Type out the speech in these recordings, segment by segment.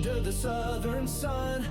Under the southern sun,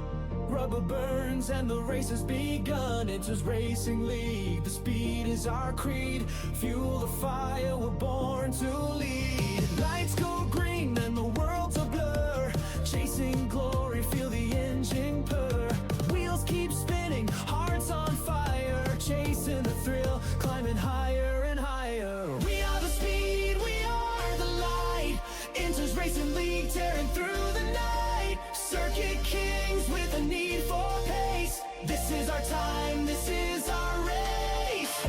rubber burns and the race has begun. Enters Racing League, the speed is our creed. Fuel the fire, we're born to lead. Lights go green and the world's a blur. Chasing glory, feel the engine purr. Wheels keep spinning, hearts on fire. Chasing the thrill, climbing higher and higher. We are the speed, we are the light. Enters Racing League, tearing through the night. Circuit kings with a need for pace. This is our time, this is our race.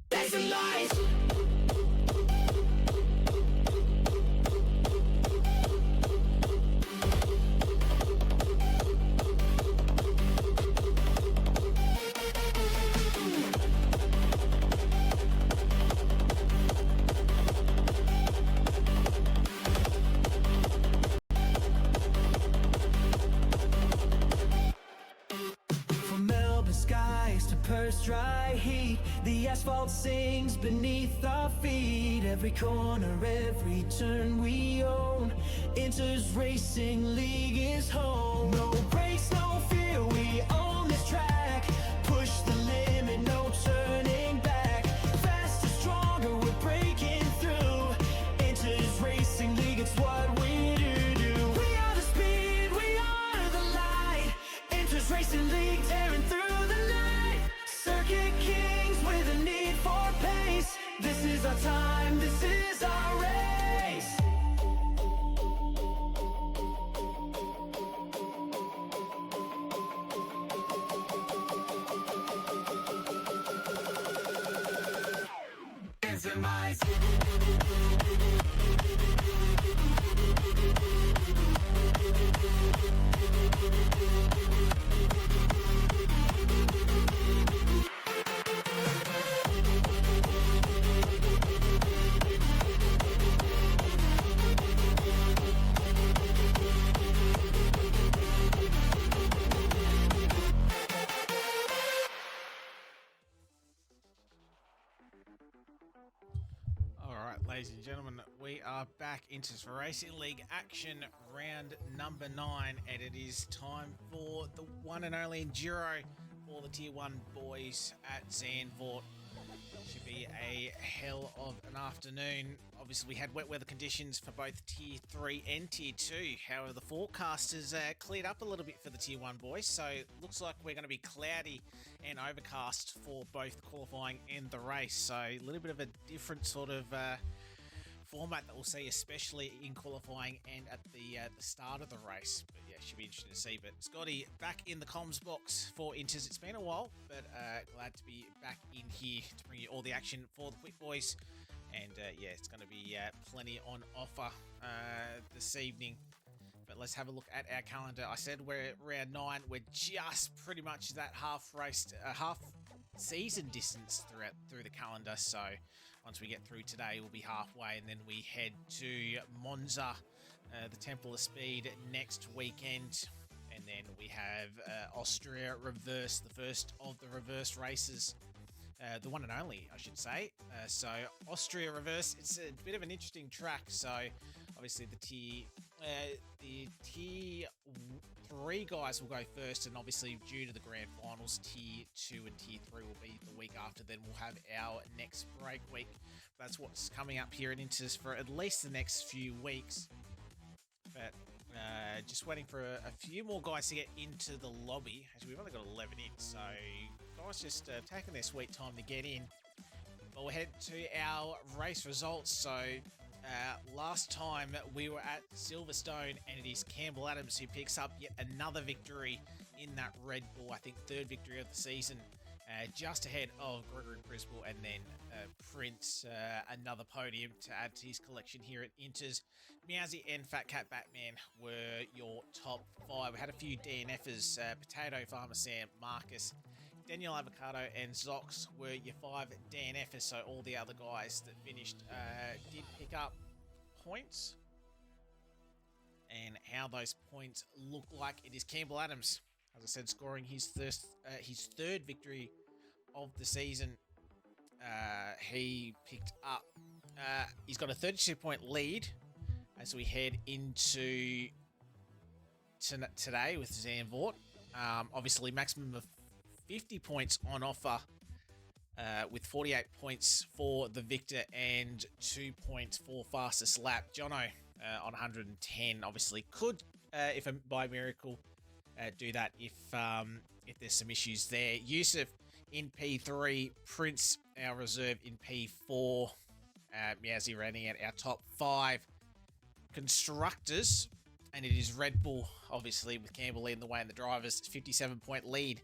That's the light. Purse dry heat, the asphalt sings beneath our feet. Every corner, every turn we own. Enters Racing League is home. No brakes, no fear, we own this track. Push the limit, no turning back. Faster, stronger, we're breaking through. Enters Racing League, it's what we do. We are the speed, we are the light. Enters Racing League, tearing through the night. Circuit kings with a need for pace. This is our time, this is our race. Answer my ladies and gentlemen, we are back into Racing League action, round number 9, and it is time for the one and only Enduro for the Tier 1 boys at Zandvoort. Should be a hell of an afternoon. Obviously, we had wet weather conditions for both Tier 3 and Tier 2. However, the forecast has cleared up a little bit for the Tier 1 boys, so it looks like we're going to be cloudy and overcast for both the qualifying and the race. So a little bit of a different sort of format that we'll see, especially in qualifying and at the start of the race. But yeah, should be interesting to see. But Scotty, back in the comms box for Inters. It's been a while, but glad to be back in here to bring you all the action for the Quick Boys. And yeah, it's going to be plenty on offer this evening. But let's have a look at our calendar. I said we're at round 9. We're just pretty much that half season distance through the calendar. So once we get through today, we'll be halfway, and then we head to Monza, the Temple of Speed, next weekend. And then we have Austria Reverse, the first of the reverse races. The one and only, I should say. So Austria Reverse, it's a bit of an interesting track. So obviously the tier 3 guys will go first, and obviously due to the grand finals, tier 2 and tier 3 will be the week after. Then we'll have our next break week. That's what's coming up here at Inters for at least the next few weeks. But just waiting for a few more guys to get into the lobby. Actually, we've only got 11 in, so guys just taking their sweet time to get in. But we'll head to our race results. So last time we were at Silverstone, and it is Campbell Adams who picks up yet another victory in that Red Bull. I think third victory of the season. Just ahead of Gregory Brisbane, and then Prince, another podium to add to his collection here at Inters. Meowsy and Fat Cat Batman were your top 5. We had a few DNFers, Potato Farmer Sam, Marcus, Daniel Avocado, and Zox were your 5 DNFers, so all the other guys that finished did pick up points. And how those points look like, it is Campbell Adams as I said, scoring his third victory of the season. He picked up. He's got a 32-point lead as we head into today with Zandvoort. Obviously, maximum of 50 points on offer, with 48 points for the victor and 2 points for fastest lap. Jono on 110, obviously could, if by miracle, do that if there's some issues there. Yusuf in P3, Prince our reserve in P4, Miazzi rounding out our top 5 constructors, and it is Red Bull, obviously, with Campbell leading the way in the drivers. 57-point lead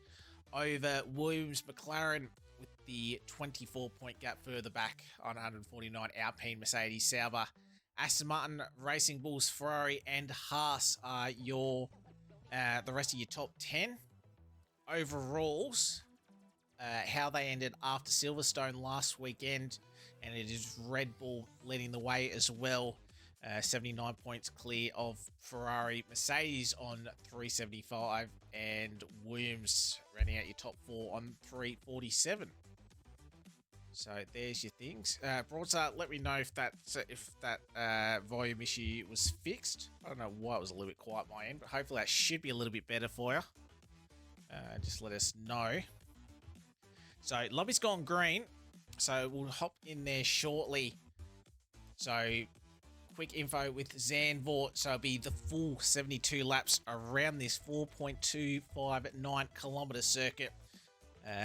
over Williams McLaren, with the 24-point gap further back on 149. Alpine, Mercedes, Sauber, Aston Martin, Racing Bulls, Ferrari, and Haas are your the rest of your top 10. Overalls, how they ended after Silverstone last weekend, and it is Red Bull leading the way as well. 79 points clear of Ferrari, Mercedes on 375, and Williams rounding out your top 4 on 347. So there's your things. Broadside, let me know if that volume issue was fixed. I don't know why it was a little bit quiet my end, but hopefully that should be a little bit better for you. Just let us know. So lobby's gone green, so we'll hop in there shortly. So quick info with Zandvoort. So it'll be the full 72 laps around this 4.259 kilometre circuit.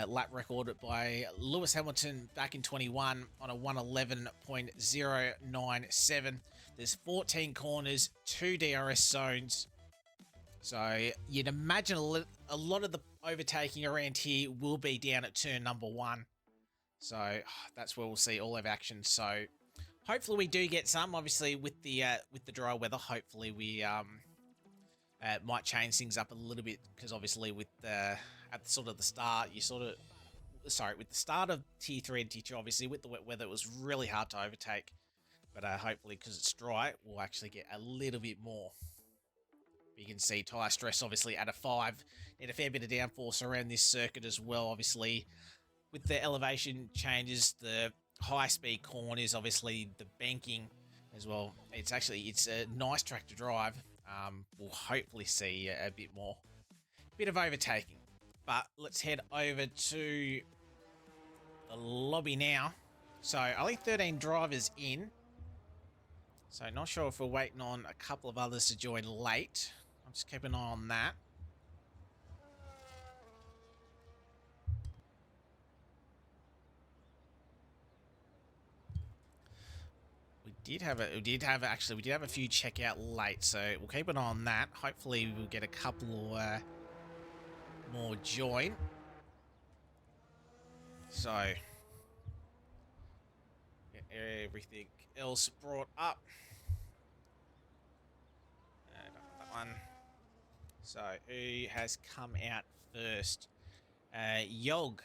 Lap recorded by Lewis Hamilton back in 21 on a 111.097. There's 14 corners, 2 DRS zones. So you'd imagine a lot of the overtaking around here will be down at turn number 1. So that's where we'll see all of action. So hopefully we do get some. Obviously with the dry weather, hopefully we might change things up a little bit, because obviously with at sort of the start, with the start of tier 3 and tier 2, obviously with the wet weather, it was really hard to overtake. But hopefully, because it's dry, we'll actually get a little bit more. You can see tyre stress obviously at a 5. Need a fair bit of downforce around this circuit as well. Obviously, with the elevation changes, the high-speed corners, obviously the banking as well. It's a nice track to drive. We'll hopefully see a bit of overtaking. But let's head over to the lobby now. So only 13 drivers in. So not sure if we're waiting on a couple of others to join late. I'll just keep an eye on that. We did have a few check out late, so we'll keep an eye on that. Hopefully we'll get a couple more join. So get everything else brought up. That one. So who has come out first? Yog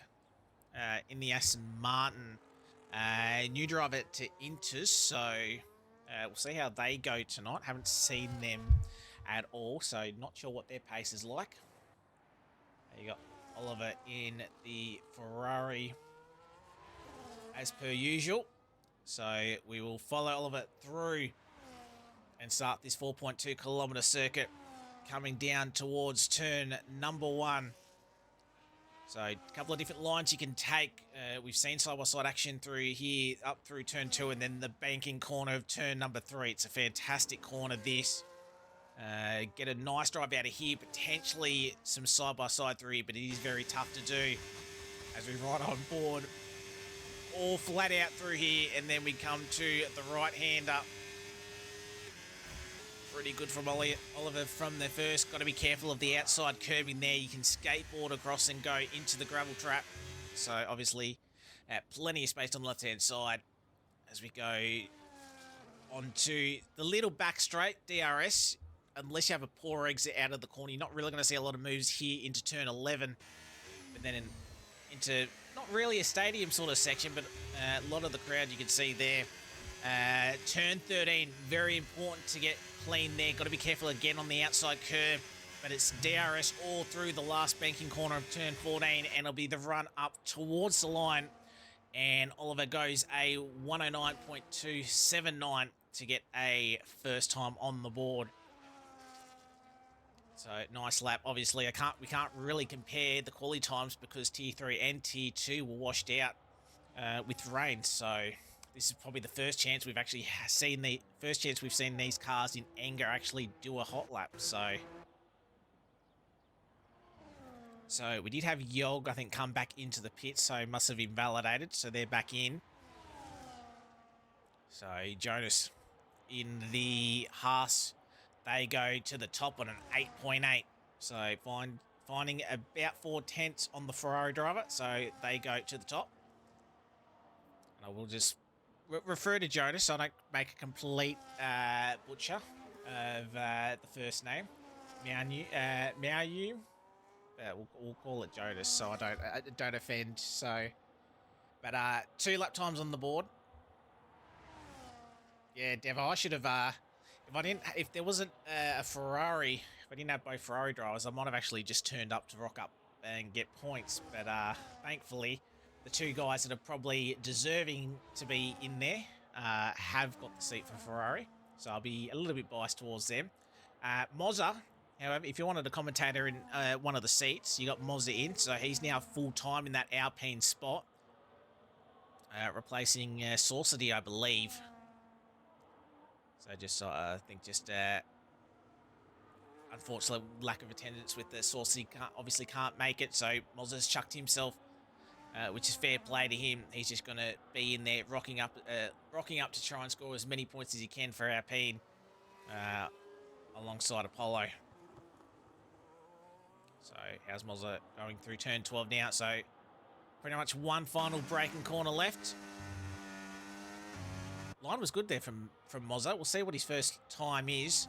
in the Aston Martin. New driver to Intus, so we'll see how they go tonight. Haven't seen them at all, so not sure what their pace is like. You got Oliver in the Ferrari as per usual. So we will follow Oliver through and start this 4.2 kilometre circuit, coming down towards turn number 1. So a couple of different lines you can take. We've seen side-by-side action through here, up through turn 2, and then the banking corner of turn number 3. It's a fantastic corner, this. Get a nice drive out of here, potentially some side-by-side through here, but it is very tough to do as we ride on board. All flat out through here, and then we come to the right-hander. Pretty good from Oliver from the first. Got to be careful of the outside curbing there. You can skateboard across and go into the gravel trap. So obviously, plenty of space on the left-hand side as we go onto the little back straight, DRS. Unless you have a poor exit out of the corner, you're not really going to see a lot of moves here into turn 11. But then into not really a stadium sort of section, but a lot of the crowd you can see there. Turn 13, very important to get clean there. Got to be careful again on the outside curve. but it's DRS all through the last banking corner of turn 14, and it'll be the run up towards the line, and Oliver goes a 109.279 to get a first time on the board. So nice lap. Obviously, we can't really compare the quali times because Tier 3 and Tier 2 were washed out with rain. So this is probably the first chance we've actually seen these cars in anger actually do a hot lap. So we did have Yog, I think, come back into the pit, so must have invalidated. So they're back in. So Jonas in the Haas, they go to the top on an 8.8. So finding about 4/10 on the Ferrari driver. So they go to the top. And I will just refer to Jonas so I don't make a complete butcher of the first name. Miao. We'll call it Jonas so I don't offend. So, but 2 lap times on the board. Yeah, Devo, I should have. If there wasn't a Ferrari, if I didn't have both Ferrari drivers, I might have actually just turned up to rock up and get points. But thankfully, the 2 guys that are probably deserving to be in there have got the seat for Ferrari, so I'll be a little bit biased towards them. Mozza, however, if you wanted a commentator in one of the seats, you got Mozza in, so he's now full time in that Alpine spot, replacing Saucity, I believe. So I think unfortunately lack of attendance with the Saucy obviously can't make it. So Mozza's chucked himself, which is fair play to him. He's just going to be in there rocking up to try and score as many points as he can for Alpine alongside Apollo. So how's Mozza going through turn 12 now? So pretty much one final braking corner left. Line was good there from Mozza. We'll see what his first time is.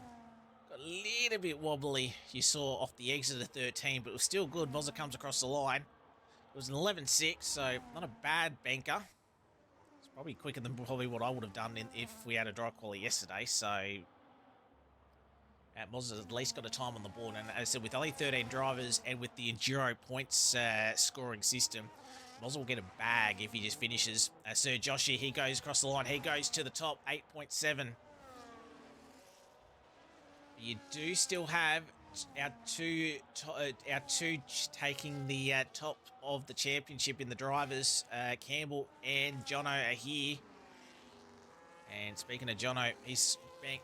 Got a little bit wobbly, you saw off the exit of 13, but it was still good. Mozza comes across the line. It was an 11.6, so not a bad banker. It's probably quicker than probably what I would have done if we had a dry quali yesterday. So Mozza's at least got a time on the board. And as I said, with only 13 drivers and with the Enduro points scoring system, Mozza will get a bag if he just finishes. Sir Joshi, he goes across the line. He goes to the top, 8.7. You do still have our two taking the top of the championship in the drivers. Campbell and Jono are here. And speaking of Jono, he's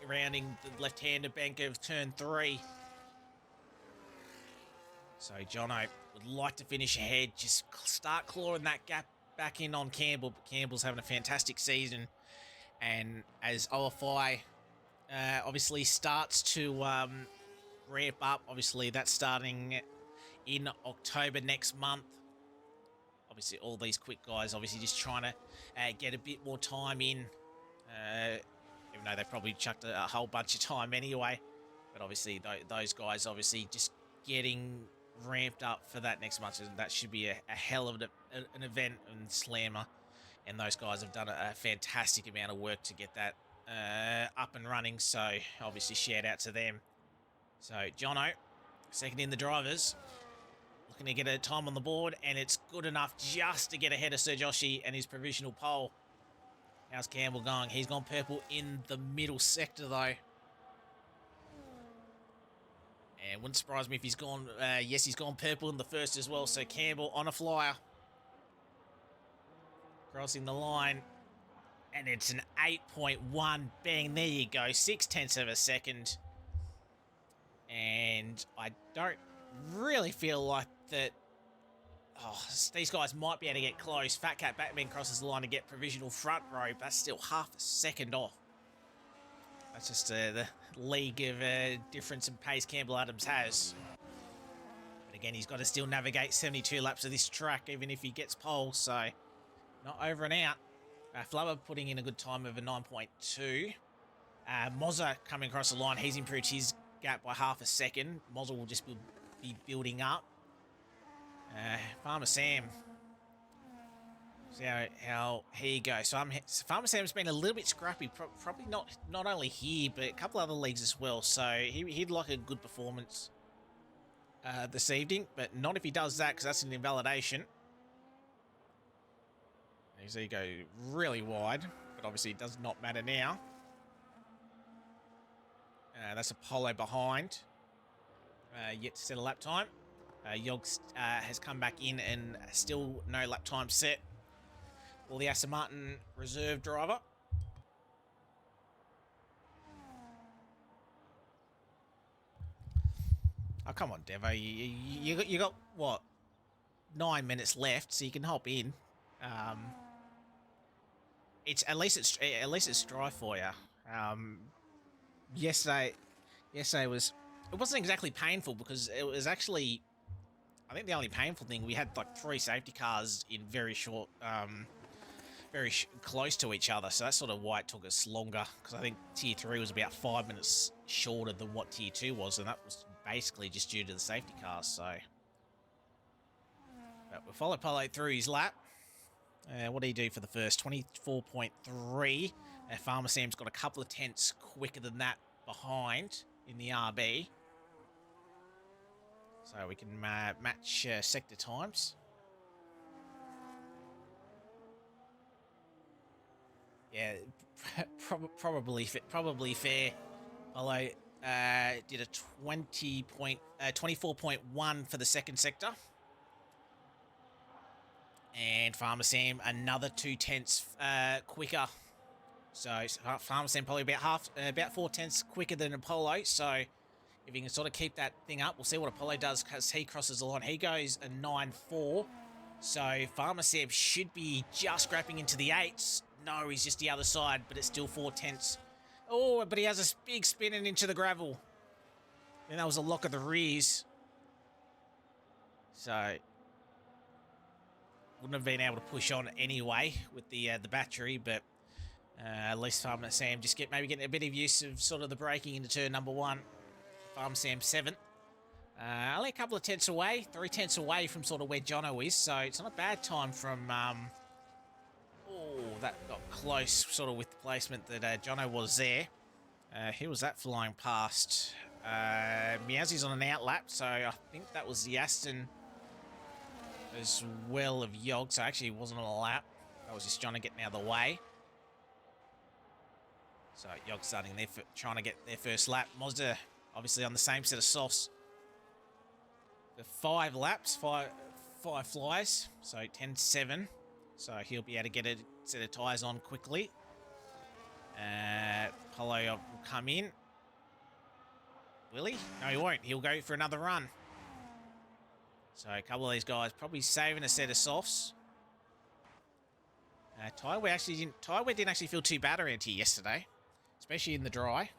rounding the left-hander bank of turn 3. So Jono would like to finish ahead, just start clawing that gap back in on Campbell. But Campbell's having a fantastic season. And as OFI obviously starts to ramp up, obviously that's starting in October next month. Obviously all these quick guys obviously just trying to get a bit more time in, even though they probably chucked a whole bunch of time anyway. But obviously those guys obviously just getting ramped up for that next month. That should be a hell of an event and slammer. And those guys have done a fantastic amount of work to get that up and running. So obviously shout out to them. So Jono, second in the drivers, looking to get a time on the board, and it's good enough just to get ahead of Sir Joshi and his provisional pole. How's Campbell going? He's gone purple in the middle sector though. And wouldn't surprise me if he's gone, yes, he's gone purple in the first as well. So Campbell on a flyer. Crossing the line. And it's an 8.1. Bang, there you go. 0.6 of a second. And I don't really feel like that. Oh, these guys might be able to get close. Fat Cat Batman crosses the line to get provisional front row. But that's still half a second off. That's just the league of difference and pace Campbell Adams has. But again, he's got to still navigate 72 laps of this track, even if he gets pole. So not over and out. Flubber putting in a good time of a 9.2. Mozza coming across the line. He's improved his gap by half a second. Mozza will just be building up. Farmer Sam. See how he goes. So Farmer Sam's been a little bit scrappy. Probably not only here, but a couple other leagues as well. So he'd like a good performance this evening, but not if he does that, because that's an invalidation. You see, go really wide, but obviously it does not matter now. That's Apollo behind. Yet to set a lap time. Yogs has come back in and still no lap time set. For the Aston Martin reserve driver. Oh, come on, Devo. You got, what, 9 minutes left, so you can hop in. It's at least it's dry for you. Yesterday was, it wasn't exactly painful because it was actually, I think the only painful thing, we had like 3 safety cars in very short, close to each other, so that's sort of why it took us longer, because I think Tier 3 was about 5 minutes shorter than what Tier 2 was, and that was basically just due to the safety cars, so. But we'll follow Polo through his lap. What did he do for the first? 24.3. Farmer Sam's got a couple of tenths quicker than that behind in the RB. So we can match sector times. Yeah, probably fair. Although did a 24.1 for the second sector. And Farmer Sam another 2 tenths quicker. So Farmer Sam probably about 4 tenths quicker than Apollo. So if he can sort of keep that thing up, we'll see what Apollo does because he crosses the line. He goes a 9.4. So Farmer Sam should be just scrapping into the 8s. No, he's just the other side, but it's still 4 tenths. Oh, but he has a big spinning into the gravel. And that was a lock of the rears. So wouldn't have been able to push on anyway with the battery, but at least Farmer Sam just maybe getting a bit of use of sort of the braking into turn number 1. Farmer Sam 7th. Only a couple of tenths away, 3 tenths away from sort of where Jono is, so it's not a bad time from... oh, that got close sort of with the placement that Jono was there. Who was that flying past? Meowsy's on an out lap, so I think that was the Aston as well of Yog, so actually it wasn't on a lap. That was just Jono getting out of the way. So Yog starting there, trying to get their first lap. Mazda obviously on the same set of softs. The 5 laps, five flies, so 10-7. So he'll be able to get a set of tyres on quickly. Polo will come in. Will he? No, he won't. He'll go for another run. So a couple of these guys probably saving a set of softs. Tyre didn't actually feel too bad around here yesterday, especially in the dry.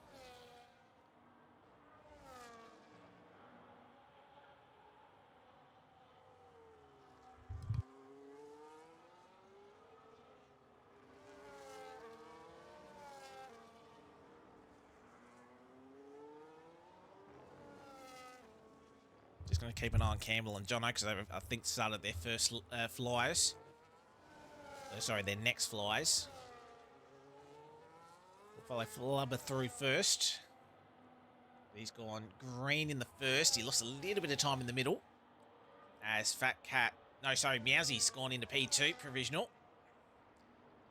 Just going to keep an eye on Campbell and Jono because I think started their first flyers. Sorry, their next flies. We'll follow Flubber through first. He's gone green in the first. He lost a little bit of time in the middle. As Meowsy's gone into P2, provisional.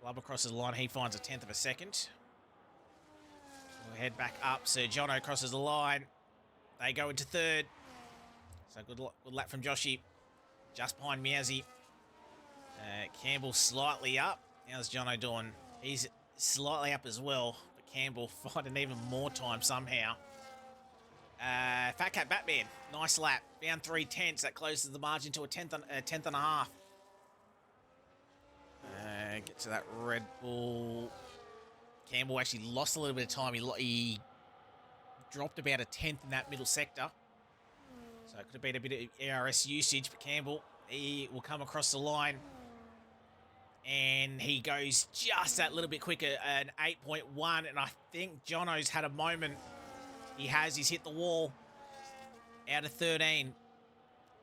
Flubber crosses the line. He finds a 10th of a second. We'll head back up. So Jono crosses the line. They go into third. So good lap from Joshy. Just behind Meowsy. Campbell slightly up. How's Jono doing? He's slightly up as well. But Campbell finding even more time somehow. Fat Cat Batman. Nice lap. Down 3 tenths. That closes the margin to a tenth and a half. Get to that Red Bull. Campbell actually lost a little bit of time. He dropped about a tenth in that middle sector. So it could have been a bit of ARS usage, but Campbell, he will come across the line. And he goes just that little bit quicker, an 8.1. And I think Jono's had a moment. He's hit the wall out of 13.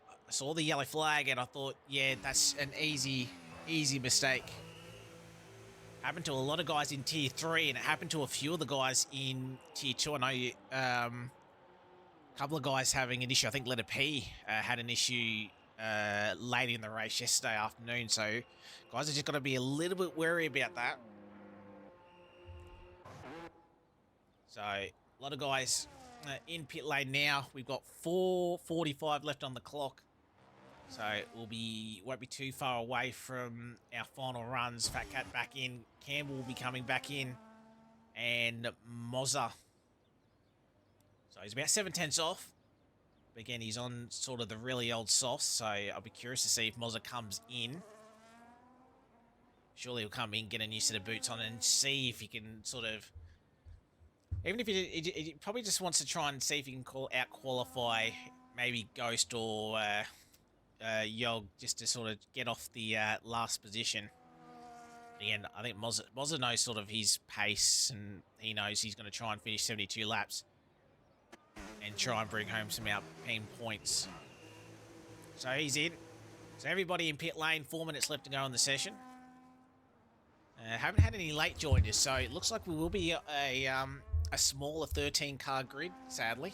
I saw the yellow flag and I thought, yeah, that's an easy mistake. Happened to a lot of guys in Tier 3 and it happened to a few of the guys in Tier 2. I know couple of guys having an issue. I think Letter P had an issue late in the race yesterday afternoon. So guys have just got to be a little bit wary about that. So a lot of guys in pit lane now. We've got 4:45 left on the clock. So won't be too far away from our final runs. Fat Cat back in. Campbell will be coming back in. And Mozza. So he's about 7/10 off. But again, he's on sort of the really old softs. So I'll be curious to see if Mozza comes in. Surely he'll come in, get a new set of boots on, and see if he can sort of... Even if he probably just wants to try and see if he can out-qualify maybe Ghost or Yog, just to sort of get off the last position. Again, I think Mozza knows sort of his pace, and he knows he's going to try and finish 72 laps and try and bring home some Alpine points. So he's in. So everybody in pit lane, 4 minutes left to go in the session. Haven't had any late joiners, so it looks like we will be a smaller 13-car grid, sadly.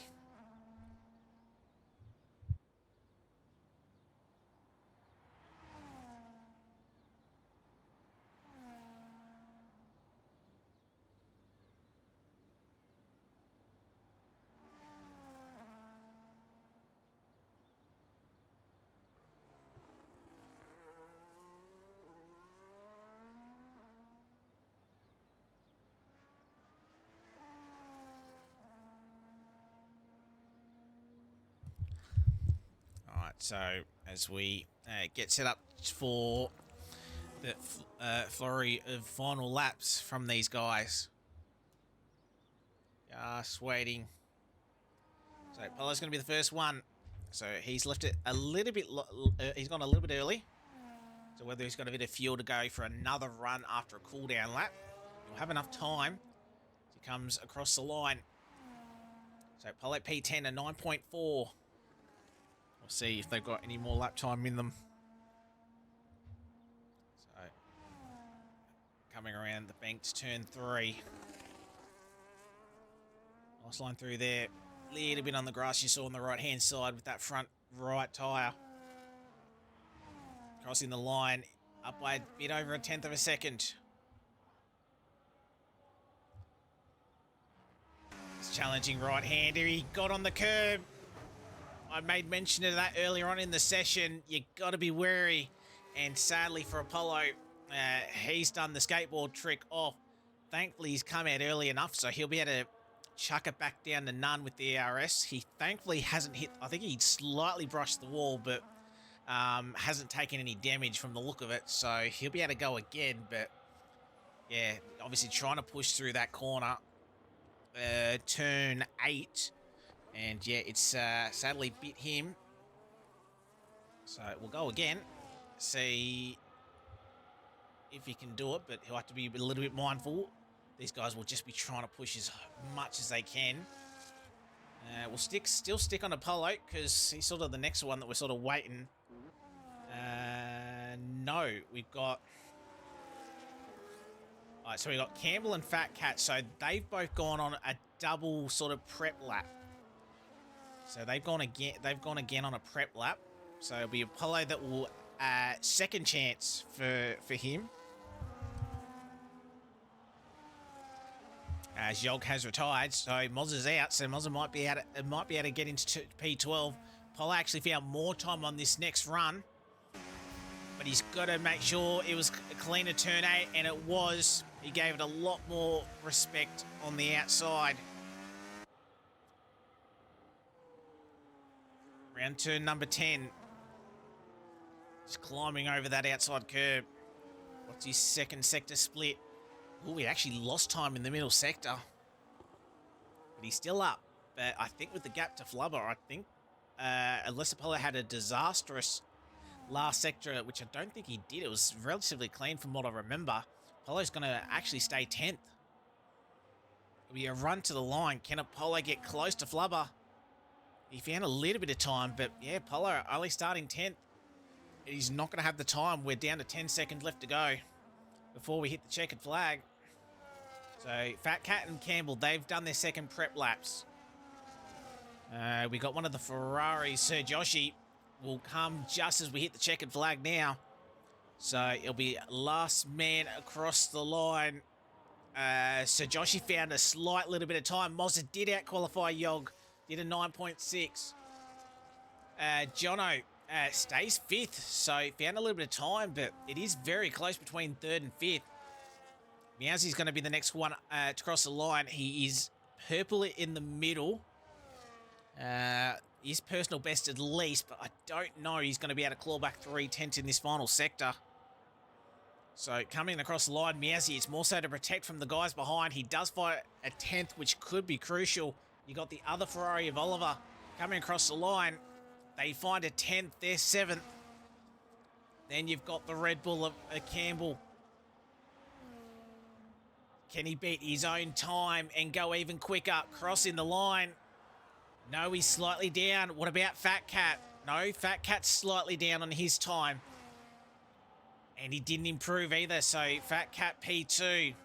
So as we get set up for the flurry of final laps from these guys. Just waiting. So Polo's going to be the first one. So he's left it a little bit, he's gone a little bit early. So whether he's got a bit of fuel to go for another run after a cool down lap, he'll have enough time as he comes across the line. So Polo P10 a 9.4. We'll see if they've got any more lap time in them. So, coming around the bank to turn 3. Nice line through there. Little bit on the grass you saw on the right-hand side with that front right tyre. Crossing the line, up by a bit over 1/10 of a second. It's challenging right-hander. He got on the curb. I made mention of that earlier on in the session. You got to be wary. And sadly for Apollo, he's done the skateboard trick off. Thankfully, he's come out early enough, so he'll be able to chuck it back down to none with the ARS. He thankfully hasn't hit... I think he slightly brushed the wall, but hasn't taken any damage from the look of it. So he'll be able to go again. But, yeah, obviously trying to push through that corner. Turn 8. And yeah, it's sadly bit him. So we'll go again. See if he can do it, but he'll have to be a little bit mindful. These guys will just be trying to push as much as they can. We'll still stick on Apollo because he's sort of the next one that we're sort of waiting. No, we've got... Alright, so we've got Campbell and Fat Cat. So they've both gone on a double sort of prep lap. So they've gone again on a prep lap. So it'll be Apollo that will second chance for him. As Yog has retired, so Mozza's out. So Mozza might be able to get into P12. Apollo actually found more time on this next run, but he's got to make sure it was a cleaner turn 8, and it was. He gave it a lot more respect on the outside. Round turn number 10. Just climbing over that outside curb. What's his second sector split? Oh, he actually lost time in the middle sector. But he's still up. But I think with the gap to Flubber, I think, unless Apollo had a disastrous last sector, which I don't think he did. It was relatively clean from what I remember. Apollo's going to actually stay 10th. It'll be a run to the line. Can Apollo get close to Flubber? He found a little bit of time, but yeah, Apollo only starting 10th. He's not going to have the time. We're down to 10 seconds left to go before we hit the checkered flag. So Fat Cat and Campbell, they've done their second prep laps. We got one of the Ferraris, Sir Joshi, will come just as we hit the checkered flag now. So it'll be last man across the line. Sir Joshi found a slight little bit of time. Mozza did out-qualify Yog, did a 9.6. Jono stays 5th, so found a little bit of time, but it is very close between 3rd and 5th. Meowsy's going to be the next one to cross the line. He is purple in the middle. His personal best at least, but I don't know he's going to be able to claw back 3/10 in this final sector. So coming across the line, Meowsy, it's more so to protect from the guys behind. He does fight a 10th, which could be crucial. You got the other Ferrari of Oliver coming across the line. They find a 10th, they're 7th. Then you've got the Red Bull of Campbell. Can he beat his own time and go even quicker? Crossing the line. No, he's slightly down. What about Fat Cat? No, Fat Cat's slightly down on his time. And he didn't improve either, so Fat Cat P2.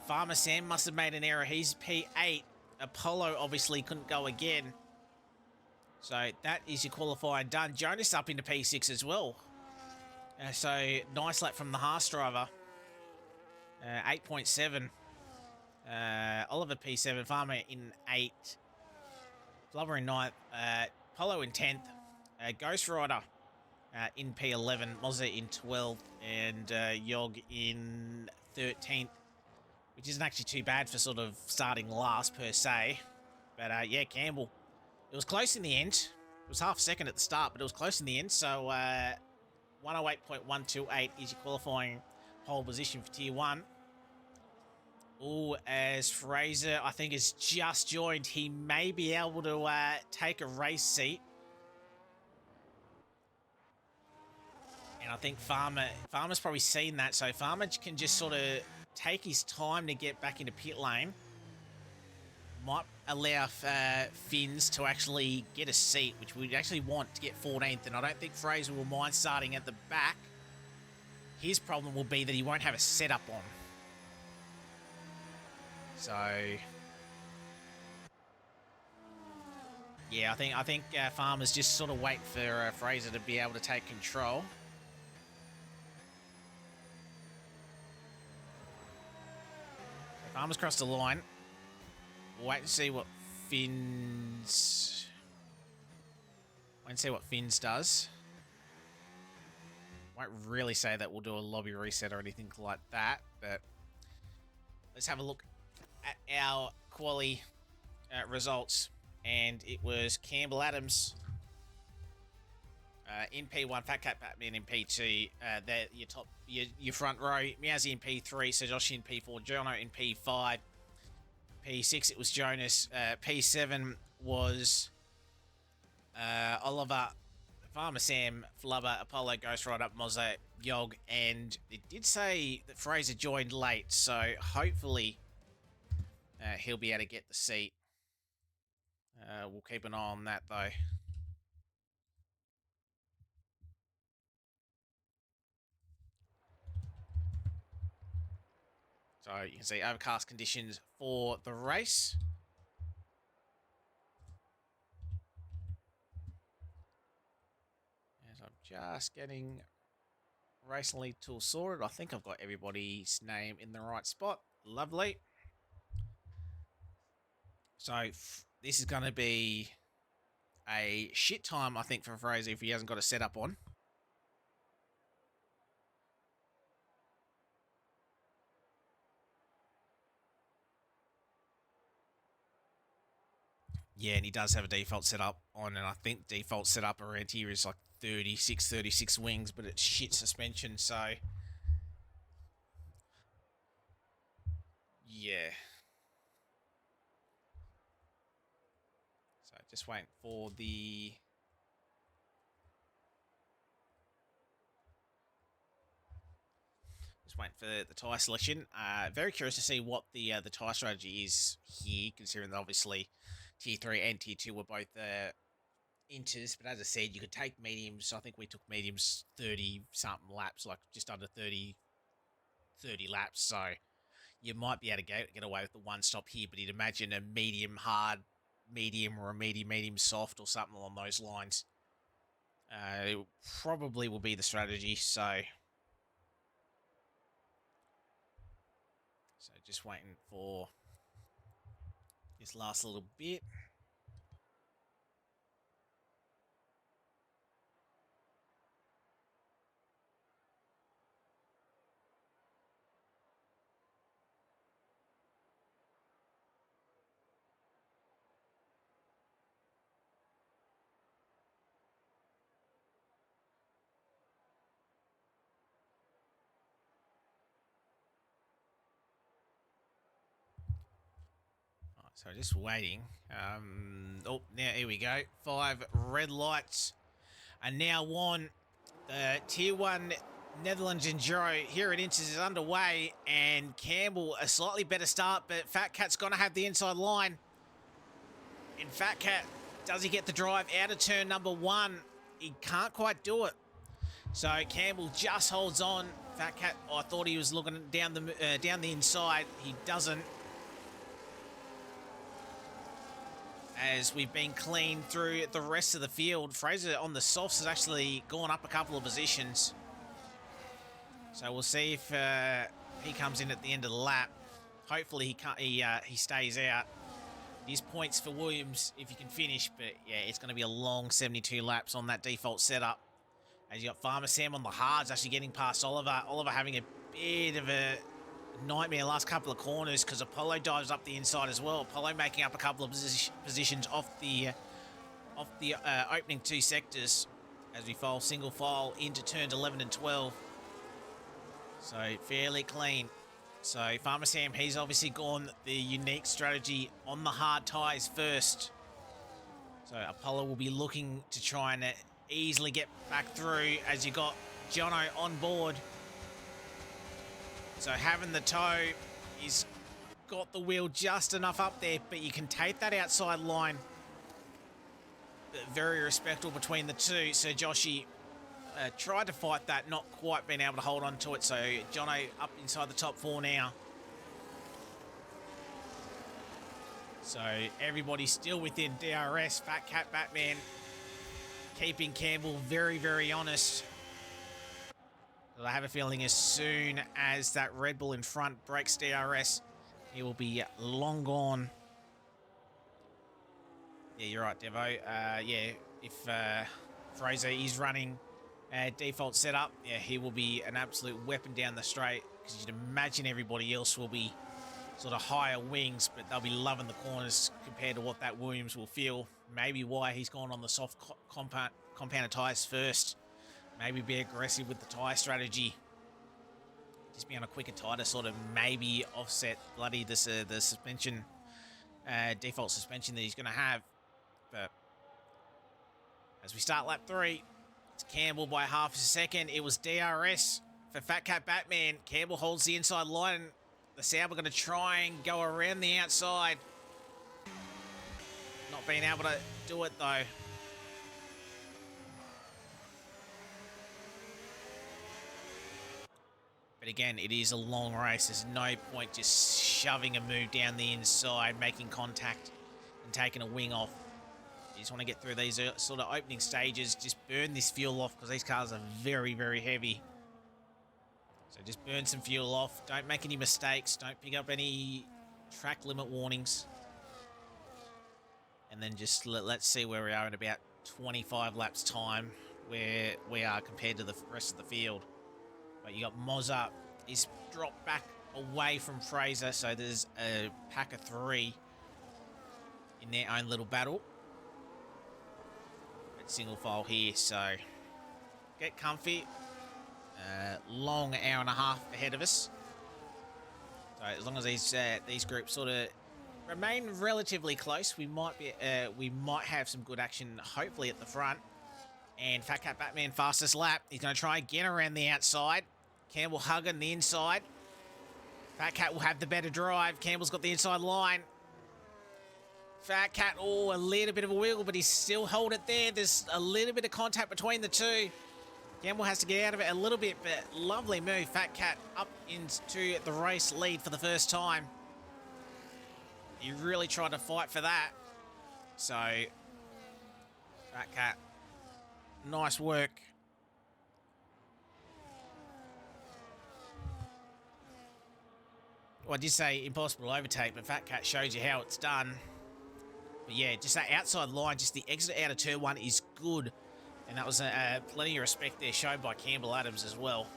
Farmer Sam must have made an error. He's P8. Apollo obviously couldn't go again. So that is your qualifying done. Jonas up into P6 as well. So nice lap from the Haas driver. 8.7. Oliver P7. Farmer in 8. Flubber in 9th. Polo in 10th. Ghost Rider in P11. Mozza in 12th. And Yog in 13th. Which isn't actually too bad for sort of starting last per se. But yeah, Campbell. It was close in the end. It was half second at the start, but it was close in the end. So 108.128 is your qualifying pole position for Tier 1. Oh, as Fraser, I think, has just joined, he may be able to take a race seat. And I think Farmer's probably seen that, so Farmer can just sort of take his time to get back into pit lane. Might allow Finns to actually get a seat, which we'd actually want to get 14th, and I don't think Fraser will mind starting at the back. His problem will be that he won't have a setup on. So, yeah, I think Farmer's just sort of wait for Fraser to be able to take control. Farmer's crossed the line. We'll wait and see what Finns... Wait and see what Finns does. Won't really say that we'll do a lobby reset or anything like that, but let's have a look at our quali results. And it was Campbell Adams in P1, Fat Cat Batman in P2, they're your front row, Meowsy in P3, Sajoshi in P4, Jono in P5, P6 it was Jonas, P7 was Oliver, Farmer Sam, Flubber, Apollo, Ghost Rider, Mozza, Yog, and it did say that Fraser joined late, so hopefully he'll be able to get the seat. We'll keep an eye on that though. So you can see overcast conditions for the race. As I'm just getting Racing League tool sorted. I think I've got everybody's name in the right spot. Lovely. So this is going to be a shit time, I think, for Fraser if he hasn't got a setup on. Yeah, and he does have a default setup on, and I think default setup around here is like 36 wings, but it's shit suspension, so yeah. So just waiting for the tyre selection. Very curious to see what the tyre strategy is here, considering that obviously Tier 3 and Tier 2 were both inters, but as I said, you could take mediums. I think we took mediums 30-something laps, like just under 30 laps, so you might be able to get away with the one stop here, but you'd imagine a medium hard medium or a medium soft or something along those lines. It probably will be the strategy. So just waiting for this last little bit. So just waiting. Oh, now here we go. 5 red lights are now on. The Tier 1 Netherlands Enduro here at Inches is underway, and Campbell a slightly better start, but Fat Cat's going to have the inside line. And Fat Cat, does he get the drive out of turn number 1? He can't quite do it. So Campbell just holds on. Fat Cat, I thought he was looking down the inside. He doesn't. As we've been clean through the rest of the field, Fraser on the softs has actually gone up a couple of positions. So we'll see if he comes in at the end of the lap. Hopefully he stays out. It is points for Williams if he can finish, but yeah, it's going to be a long 72 laps on that default setup. As you got Farmer Sam on the hards, actually getting past Oliver. Oliver having a bit of a nightmare last couple of corners because Apollo dives up the inside as well. Apollo making up a couple of positions off the opening 2 sectors as we fall single file into turns 11 and 12. So fairly clean. So Farmer Sam, he's obviously gone the unique strategy on the hard tyres first. So Apollo will be looking to try and easily get back through as you got Jono on board. So having the toe, he's got the wheel just enough up there, but you can take that outside line. Very respectable between the two. So Joshy tried to fight that, not quite being able to hold on to it. So Jono up inside the top 4 now. So everybody's still within DRS. Fat Cat Batman keeping Campbell very, very honest. I have a feeling as soon as that Red Bull in front breaks DRS, he will be long gone. Yeah, you're right, Devo. Yeah, if Fraser is running default setup, yeah, he will be an absolute weapon down the straight, because you'd imagine everybody else will be sort of higher wings, but they'll be loving the corners compared to what that Williams will feel. Maybe why he's gone on the soft compounded tyres first. Maybe be aggressive with the tyre strategy. Just be on a quicker tyre to sort of maybe offset bloody the suspension, default suspension that he's going to have. But as we start lap 3, it's Campbell by half a second. It was DRS for Fat Cat Batman. Campbell holds the inside line. The Sauber going to try and go around the outside. Not being able to do it though. But again, it is a long race. There's no point just shoving a move down the inside, making contact and taking a wing off. You just want to get through these sort of opening stages. Just burn this fuel off because these cars are very, very heavy. So just burn some fuel off. Don't make any mistakes. Don't pick up any track limit warnings. And then just let's see where we are in about 25 laps time, where we are compared to the rest of the field. But you got Mozart. He's dropped back away from Fraser, so there's a pack of 3 in their own little battle. But single file here, so get comfy. Long hour and a half ahead of us. So as long as these groups sort of remain relatively close, we might have some good action, hopefully at the front. And Fat Cat Batman fastest lap. He's going to try again around the outside. Campbell hugging the inside. Fat Cat will have the better drive. Campbell's got the inside line. Fat Cat, oh, a little bit of a wiggle, but he's still hold it there. There's a little bit of contact between the two. Campbell has to get out of it a little bit, but lovely move. Fat Cat up into the race lead for the first time. He really tried to fight for that. So, Fat Cat, nice work. Well, I did say impossible to overtake, but Fat Cat shows you how it's done. But yeah, just that outside line, just the exit out of turn 1 is good. And that was plenty of respect there shown by Campbell Adams as well.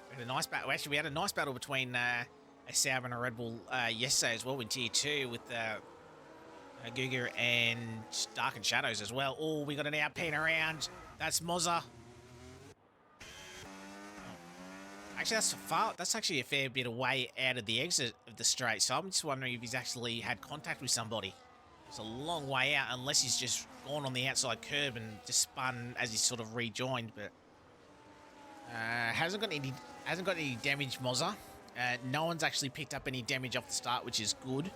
We had a nice battle. Actually, we had a nice battle between a Sauber and a Red Bull yesterday as well in Tier 2 with Guga and Dark and Shadows as well. Oh, we got an outpin around. That's Mozza. Actually, that's actually a fair bit away out of the exit of the straight. So I'm just wondering if he's actually had contact with somebody. It's a long way out, unless he's just gone on the outside curb and just spun as he's sort of rejoined. But hasn't got any damage, Mozza. No one's actually picked up any damage off the start, which is good.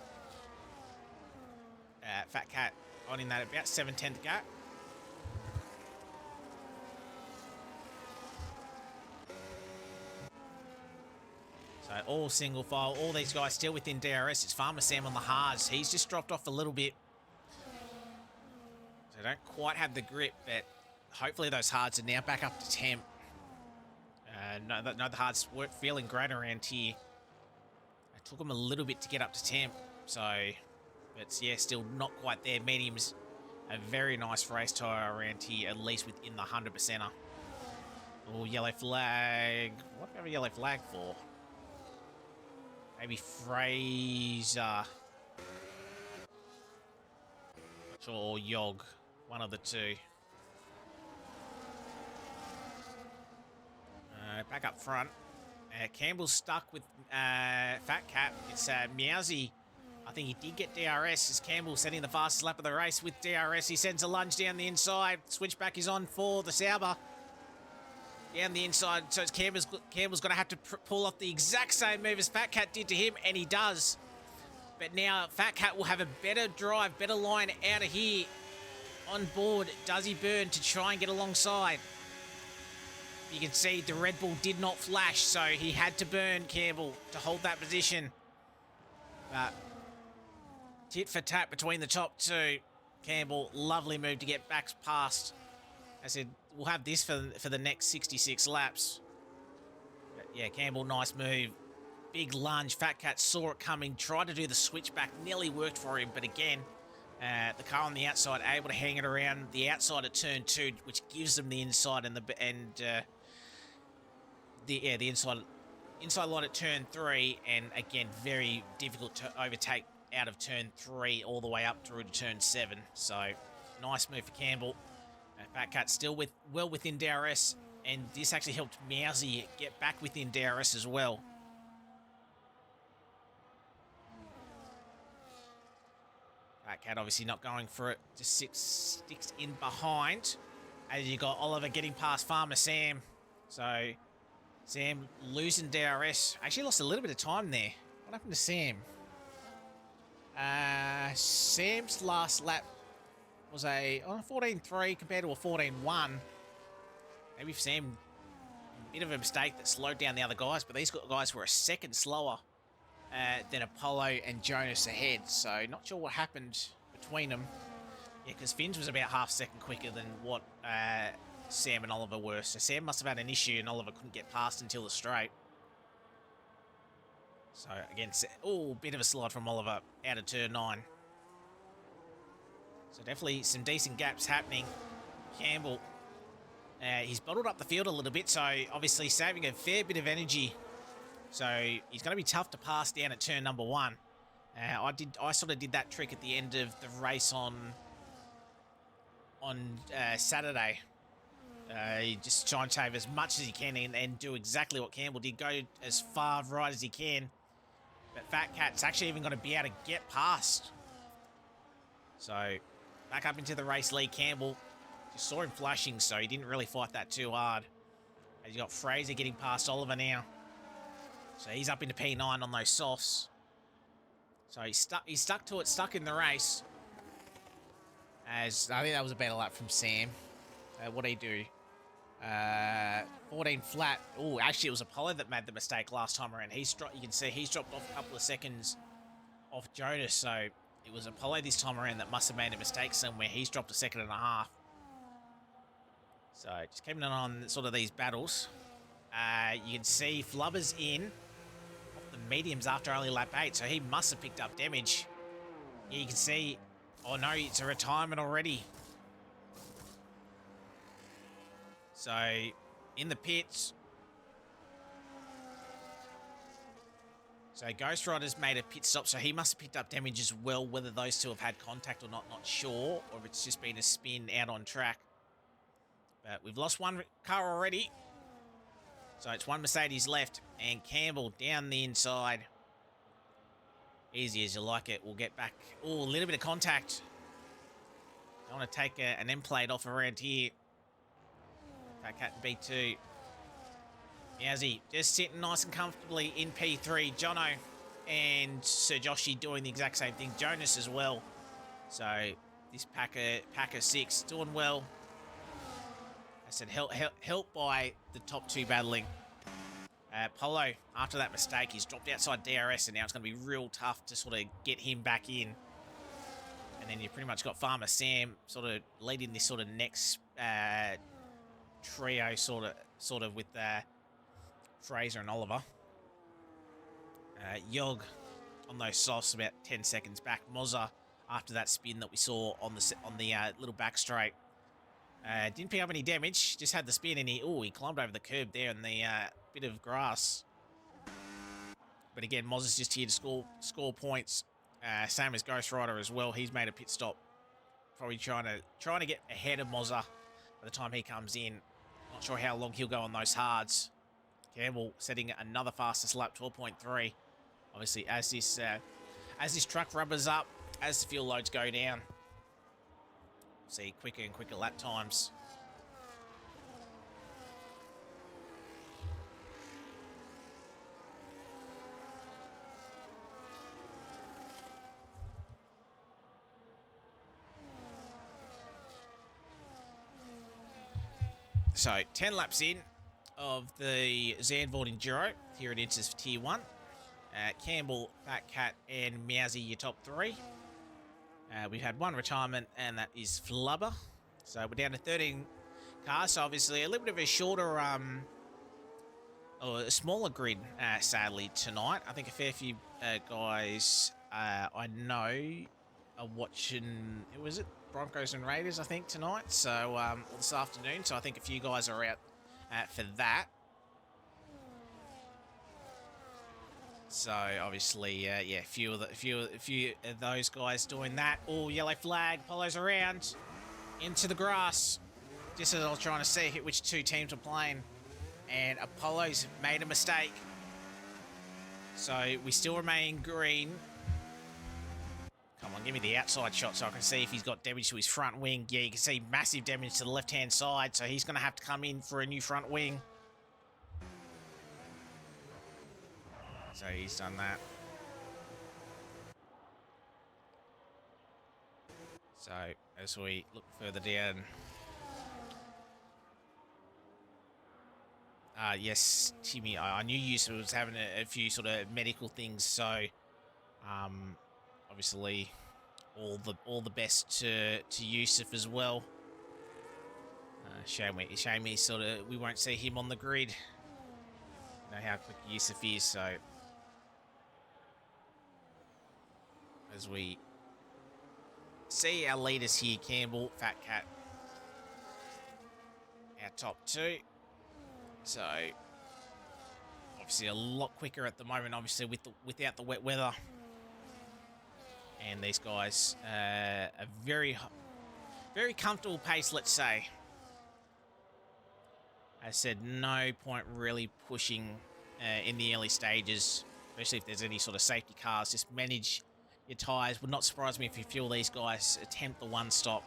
Fat Cat on in that about 7/10 to go. So all single file, all these guys still within DRS. It's Farmer Sam on the hards. He's just dropped off a little bit. So don't quite have the grip, but hopefully those hards are now back up to temp. No, the hards weren't feeling great around here. It took them a little bit to get up to temp. So, but yeah, still not quite there. Medium's a very nice race tyre around here, at least within the 100%er. Oh, yellow flag. What do we have a yellow flag for? Maybe Fraser. Or Yog. One of the two. Back up front. Campbell's stuck with Fat Cat. It's Meowsy. I think he did get DRS as Campbell setting the fastest lap of the race with DRS. He sends a lunge down the inside. Switchback is on for the Sauber. Down the inside, so it's Campbell's going to have to pull off the exact same move as Fat Cat did to him, and he does. But now Fat Cat will have a better drive, better line out of here. On board, does he burn to try and get alongside? You can see the Red Bull did not flash, so he had to burn Campbell to hold that position. But tit for tat between the top two. Campbell, lovely move to get back past. I said, we'll have this for the next 66 laps. But yeah, Campbell, nice move. Big lunge. Fat Cat saw it coming, tried to do the switchback, nearly worked for him. But again, the car on the outside able to hang it around the outside of turn 2, which gives them the inside and the inside line at turn 3. And again, very difficult to overtake out of turn 3 all the way up through to turn 7. So nice move for Campbell. Fat Cat still well within DRS, and this actually helped Meowsy get back within DRS as well. Fat Cat obviously not going for it, just sticks in behind. As you got Oliver getting past Farmer Sam. So Sam losing DRS. Actually lost a little bit of time there. What happened to Sam? Sam's last lap was a 14.3 compared to a 14.1. Maybe Sam, a bit of a mistake that slowed down the other guys, but these guys were a second slower than Apollo and Jonas ahead. So not sure what happened between them. Yeah, because Finn's was about half a second quicker than what Sam and Oliver were. So Sam must have had an issue and Oliver couldn't get past until the straight. So again, bit of a slide from Oliver out of turn 9. So definitely some decent gaps happening. Campbell, he's bottled up the field a little bit, so obviously saving a fair bit of energy. So he's going to be tough to pass down at turn number 1. I sort of did that trick at the end of the race on Saturday. You just try and save as much as you can and do exactly what Campbell did. Go as far right as he can. But Fat Cat's actually even going to be able to get past. So back up into the race lead, Campbell. You saw him flashing, so he didn't really fight that too hard. As you got Fraser getting past Oliver now. So he's up into P9 on those softs. So he's stuck to it, stuck in the race. As I think that was a better lap from Sam. What did he do? 14 flat. Oh, actually it was Apollo that made the mistake last time around. You can see he's dropped off a couple of seconds off Jonas. So it was Apollo this time around that must have made a mistake somewhere. He's dropped a second and a half. So just keeping an eye on sort of these battles. You can see Flubber's in off the mediums after only lap 8, so he must have picked up damage. Yeah, you can see, oh no, it's a retirement already. So in the pits. So Ghost Rider's made a pit stop, so he must have picked up damage as well. Whether those two have had contact or not sure, or if it's just been a spin out on track. But we've lost one car already. So it's one Mercedes left, and Campbell down the inside. Easy as you like it. We'll get back. Oh, a little bit of contact. I want to take an M plate off around here. Take Cat B2. Yazzie just sitting nice and comfortably in P3. Jono and Sir Joshy doing the exact same thing. Jonas as well. So this Packer 6 doing well. I said helped by the top two battling. Polo, after that mistake, he's dropped outside DRS, and now it's going to be real tough to sort of get him back in. And then you've pretty much got Farmer Sam sort of leading this sort of next trio, sort of with Fraser and Oliver. Yog on those softs about 10 seconds back. Mozza after that spin that we saw on the little back straight. Didn't pick up any damage, just had the spin, and he climbed over the curb there in the bit of grass. But again, Mozza's just here to score points. Same as Ghost Rider as well. He's made a pit stop, probably trying to get ahead of Mozza by the time he comes in. Not sure how long he'll go on those hards. Campbell setting another fastest lap, 12.3. Obviously, as this truck rubbers up, as the fuel loads go down, see quicker and quicker lap times. So 10 laps in of the Zandvoort Enduro. Here it is for Tier 1. Campbell, Fat Cat, and Meowsy, your top three. We've had one retirement, and that is Flubber. So we're down to 13 cars. So obviously a little bit of a shorter, or a smaller grid, sadly, tonight. I think a fair few guys I know are watching, who was it? Broncos and Raiders, I think, tonight. So, or this afternoon. So I think a few guys are out for that. So obviously, yeah, a few of those guys doing that. Oh, yellow flag, Polo's around into the grass. Just as I was trying to see which two teams are playing, and Apollo's made a mistake. So we still remain green. Come on, give me the outside shot so I can see if he's got damage to his front wing. Yeah, you can see massive damage to the left-hand side, so he's going to have to come in for a new front wing. So he's done that. So as we look further down, yes, Timmy, I knew Yusuf was having a few sort of medical things, so obviously all the best to Yusuf as well. Shame we sort of we won't see him on the grid. Know how quick Yusuf is, so. As we see our leaders here, Campbell, Fat Cat, our top two. So obviously a lot quicker at the moment, obviously without the wet weather. And these guys a very comfortable pace, let's say. I said no point really pushing in the early stages, especially if there's any sort of safety cars. Just manage your tyres. Would not surprise me if you feel these guys attempt the one stop.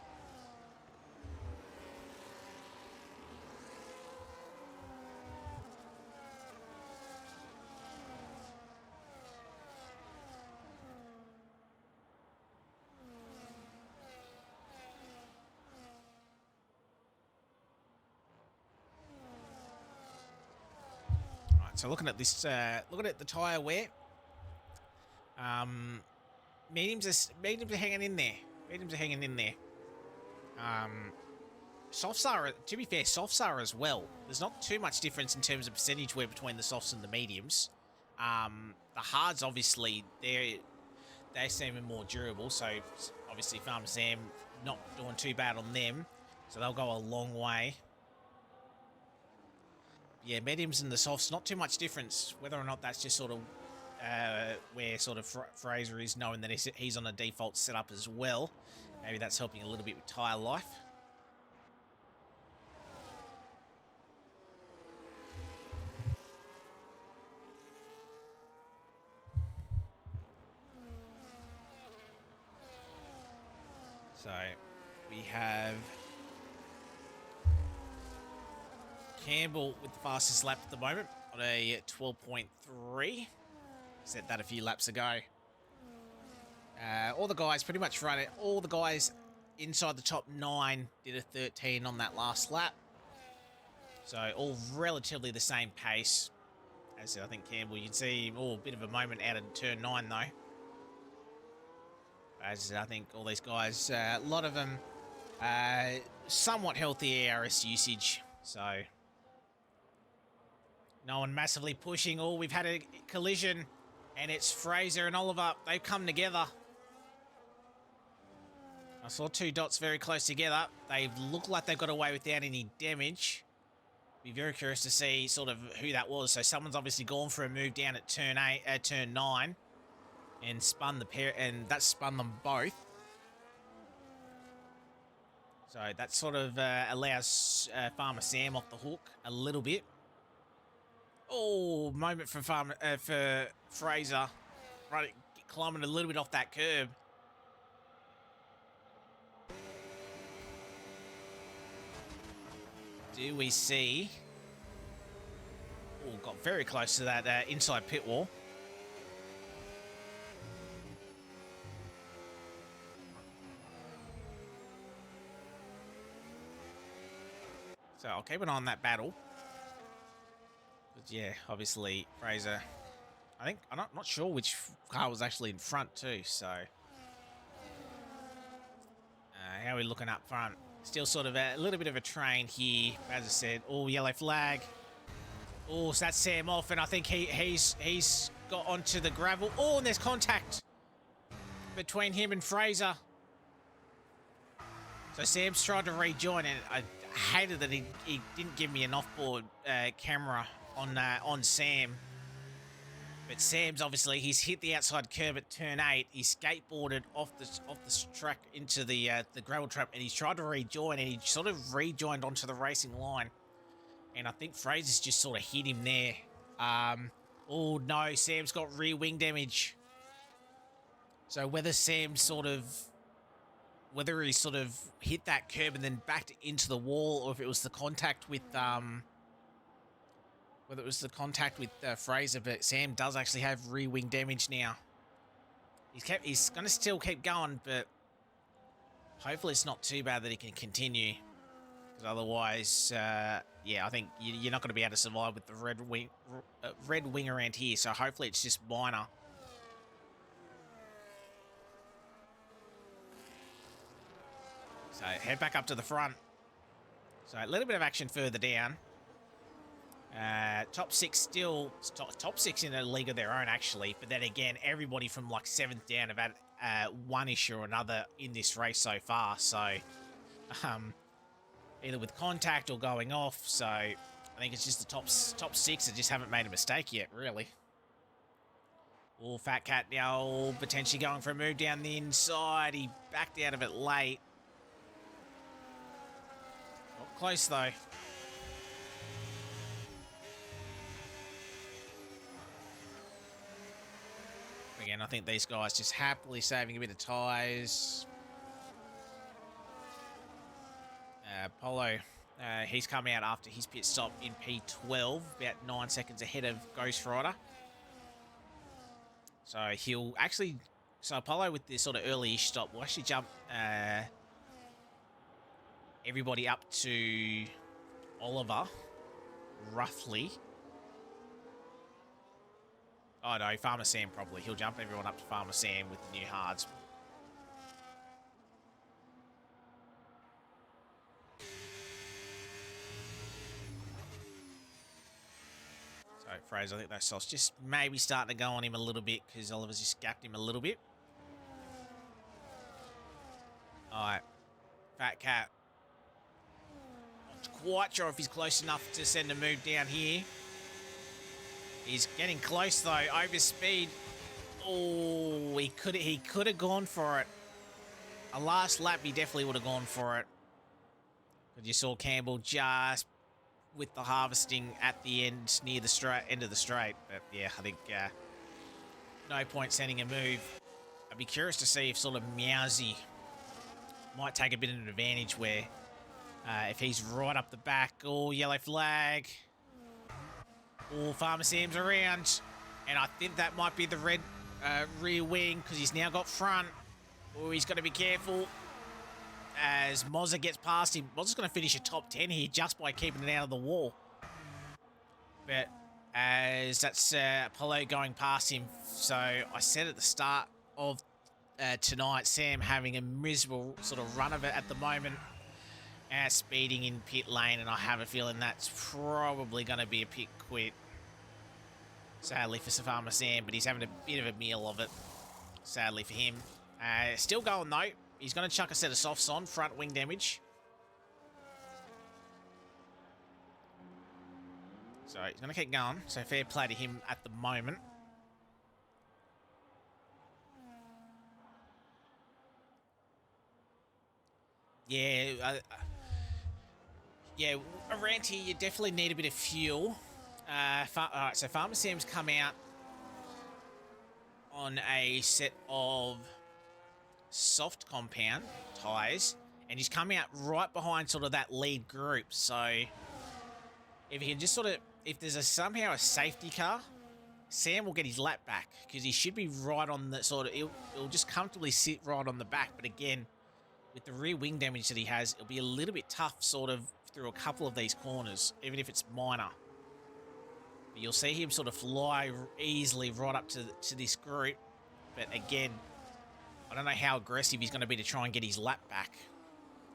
Right, so looking at this, looking at the tyre wear. mediums are hanging in there. Mediums are hanging in there. Softs are, to be fair, softs are as well. There's not too much difference in terms of percentage wear between the softs and the mediums. The hards, obviously, they seem more durable, so obviously Farmer Sam not doing too bad on them, so they'll go a long way. Yeah, mediums and the softs, not too much difference. Whether or not that's just sort of where sort of Fraser is, knowing that he's on a default setup as well. Maybe that's helping a little bit with tyre life. So we have Campbell with the fastest lap at the moment on a 12.3. Said that a few laps ago. All the guys pretty much run it. All the guys inside the top 9 did a 13 on that last lap. So all relatively the same pace. As I said, I think Campbell, you can see a bit of a moment out of turn 9 though. As I said, I think all these guys, a lot of them, somewhat healthy ARS usage. So no one massively pushing. Oh, we've had a collision, and it's Fraser and Oliver. They've come together. I saw two dots very close together. They look like they've got away without any damage. Be very curious to see sort of who that was. So someone's obviously gone for a move down at turn 9, and spun the pair, and that spun them both. So that sort of allows Farmer Sam off the hook a little bit. Oh, moment for Fraser, right, climbing a little bit off that curb. Do we see? Oh, got very close to that inside pit wall. So I'll keep an eye on that battle. But yeah, obviously Fraser. I'm not sure which car was actually in front too. So how are we looking up front? Still sort of a little bit of a train here. As I said, all yellow flag. Oh, so that's Sam off, and I think he's got onto the gravel. Oh, and there's contact between him and Fraser. So Sam's tried to rejoin, and I hated that he didn't give me an off-board camera on Sam. But Sam's obviously, he's hit the outside curb at turn 8. He skateboarded off the track into the gravel trap, and he's tried to rejoin, and he sort of rejoined onto the racing line. And I think Fraser's just sort of hit him there. Oh no, Sam's got rear wing damage. So whether he sort of hit that curb and then backed into the wall, or if it was the contact with Fraser, but Sam does actually have rear wing damage now. He's going to still keep going, but hopefully it's not too bad that he can continue. Because otherwise, yeah, I think you're not going to be able to survive with the red wing around here. So hopefully it's just minor. So head back up to the front. So a little bit of action further down. Top 6 still, top 6 in a league of their own, actually. But then again, everybody from like 7th down have had one issue or another in this race so far. So either with contact or going off. So I think it's just the top 6 that just haven't made a mistake yet, really. Oh, Fat Cat now potentially going for a move down the inside. He backed out of it late. Not close, though. Again, I think these guys just happily saving a bit of tyres. Polo, he's come out after his pit stop in P12, about 9 seconds ahead of Ghost Rider. So he'll actually, so Apollo with this sort of early-ish stop will actually jump everybody up to Oliver, roughly. Oh no, Farmer Sam probably. He'll jump everyone up to Farmer Sam with the new hards. So Fraser, I think those salts just maybe starting to go on him a little bit because Oliver's just gapped him a little bit. Alright. Fat Cat. Not quite sure if he's close enough to send a move down here. He's getting close though, over speed. Oh, he could have gone for it. A last lap, he definitely would have gone for it. But you saw Campbell just with the harvesting at the end, near the end of the straight. But yeah, I think no point sending a move. I'd be curious to see if sort of Meowsy might take a bit of an advantage where if he's right up the back. Oh, yellow flag. Oh, Farmer Sam's around. And I think that might be the red rear wing because he's now got front. Oh, he's got to be careful as Mozza gets past him. Mozza's going to finish a top 10 here just by keeping it out of the wall. But as that's Apollo going past him. So I said at the start of tonight, Sam having a miserable sort of run of it at the moment. Speeding in pit lane, and I have a feeling that's probably going to be a pit quit. Sadly for Farmer Sam, but he's having a bit of a meal of it. Sadly for him. Still going though. He's going to chuck a set of softs on, front wing damage. So he's going to keep going. So fair play to him at the moment. Yeah, around here you definitely need a bit of fuel. Alright, so Farmer Sam's come out on a set of soft compound tyres, and he's come out right behind sort of that lead group. So if he can just sort of, if there's somehow a safety car, Sam will get his lap back because he should be right on the sort of, he'll just comfortably sit right on the back. But again, with the rear wing damage that he has, it'll be a little bit tough sort of through a couple of these corners, even if it's minor. But you'll see him sort of fly easily right up to this group. But again, I don't know how aggressive he's going to be to try and get his lap back.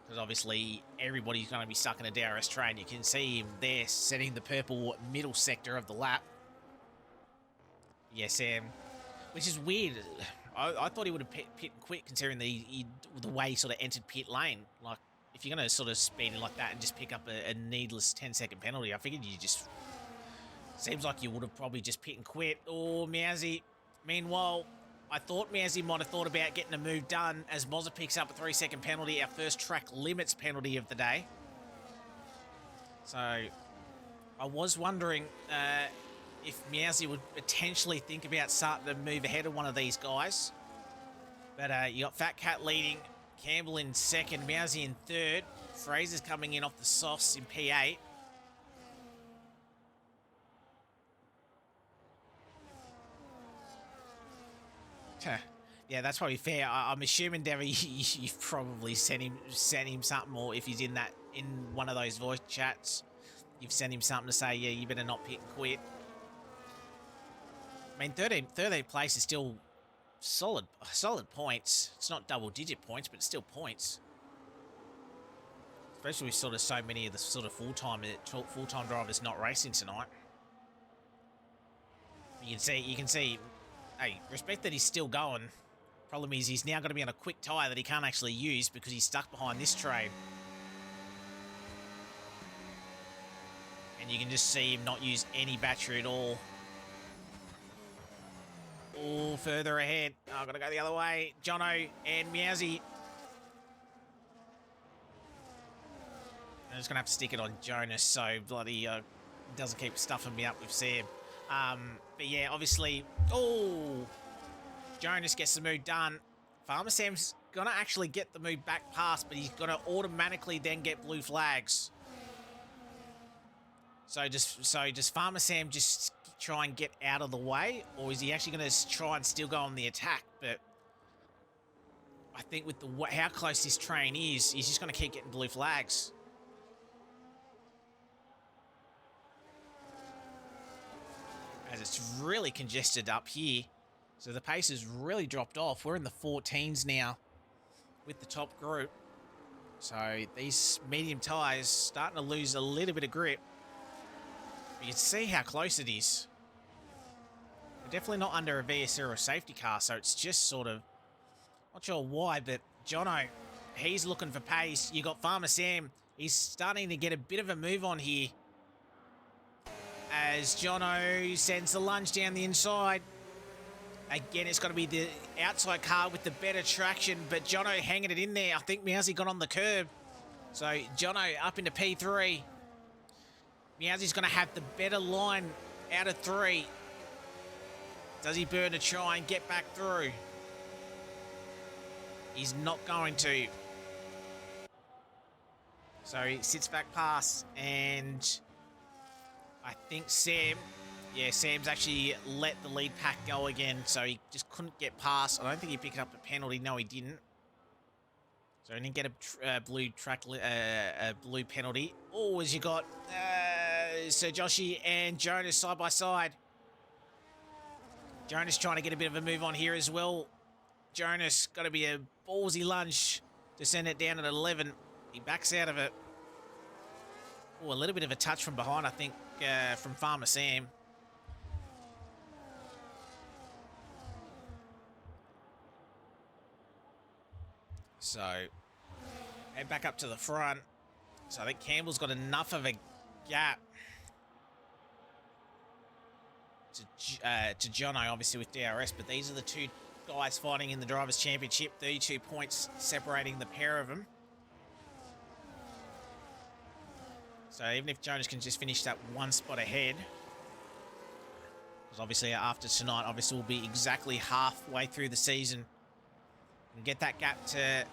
Because obviously everybody's going to be stuck in a DRS train. You can see him there setting the purple middle sector of the lap. Yeah, Sam. Which is weird. I thought he would have pit and quit considering the way he sort of entered pit lane. Like, if you're going to sort of speed in like that and just pick up a needless 10-second penalty, I figured you just... Seems like you would have probably just pit and quit. Oh, Meowsy. Meanwhile, I thought Meowsy might have thought about getting a move done as Mozza picks up a 3-second penalty, our first track limits penalty of the day. So, I was wondering if Meowsy would potentially think about starting to move ahead of one of these guys. But you got Fat Cat leading, Campbell in second, Meowsy in third. Fraser's coming in off the softs in P8. Yeah, that's probably fair. I'm assuming, Devi, you've probably sent him something, or if he's in one of those voice chats, you've sent him something to say, yeah, you better not pit and quit. I mean, 13th place is still solid points. It's not double-digit points, but it's still points. Especially with sort of so many of the sort of full-time drivers not racing tonight. You can see. Hey, respect that he's still going. Problem is he's now got to be on a quick tyre that he can't actually use because he's stuck behind this train. And you can just see him not use any battery at all. Oh, further ahead. Oh, I've got to go the other way. Jono and Meowsy. I'm just going to have to stick it on Jonas so bloody doesn't keep stuffing me up with Sam. But yeah, obviously, oh, Jonas gets the move done. Farmer Sam's going to actually get the move back past, but he's going to automatically then get blue flags. So does Farmer Sam just try and get out of the way, or is he actually going to try and still go on the attack? But I think with how close this train is, he's just going to keep getting blue flags. as it's really congested up here. So the pace has really dropped off. We're in the 14s now with the top group. So these medium tyres starting to lose a little bit of grip. You can see how close it is. We're definitely not under a VS0 safety car, so it's just sort of, not sure why, but Jono, he's looking for pace. You got Farmer Sam. He's starting to get a bit of a move on here. As Jono sends the lunge down the inside. Again, it's got to be the outside car with the better traction, but Jono hanging it in there. I think Meowsy got on the curb. So Jono up into P3. Meowsy's going to have the better line out of 3. Does he burn to try and get back through? He's not going to. So he sits back past, and I think Sam's actually let the lead pack go again, so he just couldn't get past. I don't think he picked up a penalty. No, he didn't. So he didn't get a blue penalty. Oh, as you got Sir Joshy and Jonas side by side. Jonas trying to get a bit of a move on here as well. Jonas got to be a ballsy lunge to send it down at 11. He backs out of it. Oh, a little bit of a touch from behind, I think, from Farmer Sam. So, head back up to the front. So I think Campbell's got enough of a gap to Jono, obviously, with DRS, but these are the two guys fighting in the Drivers' Championship. 32 points separating the pair of them. So even if Jonas can just finish that one spot ahead, because obviously after tonight, obviously we'll be exactly halfway through the season and get that gap to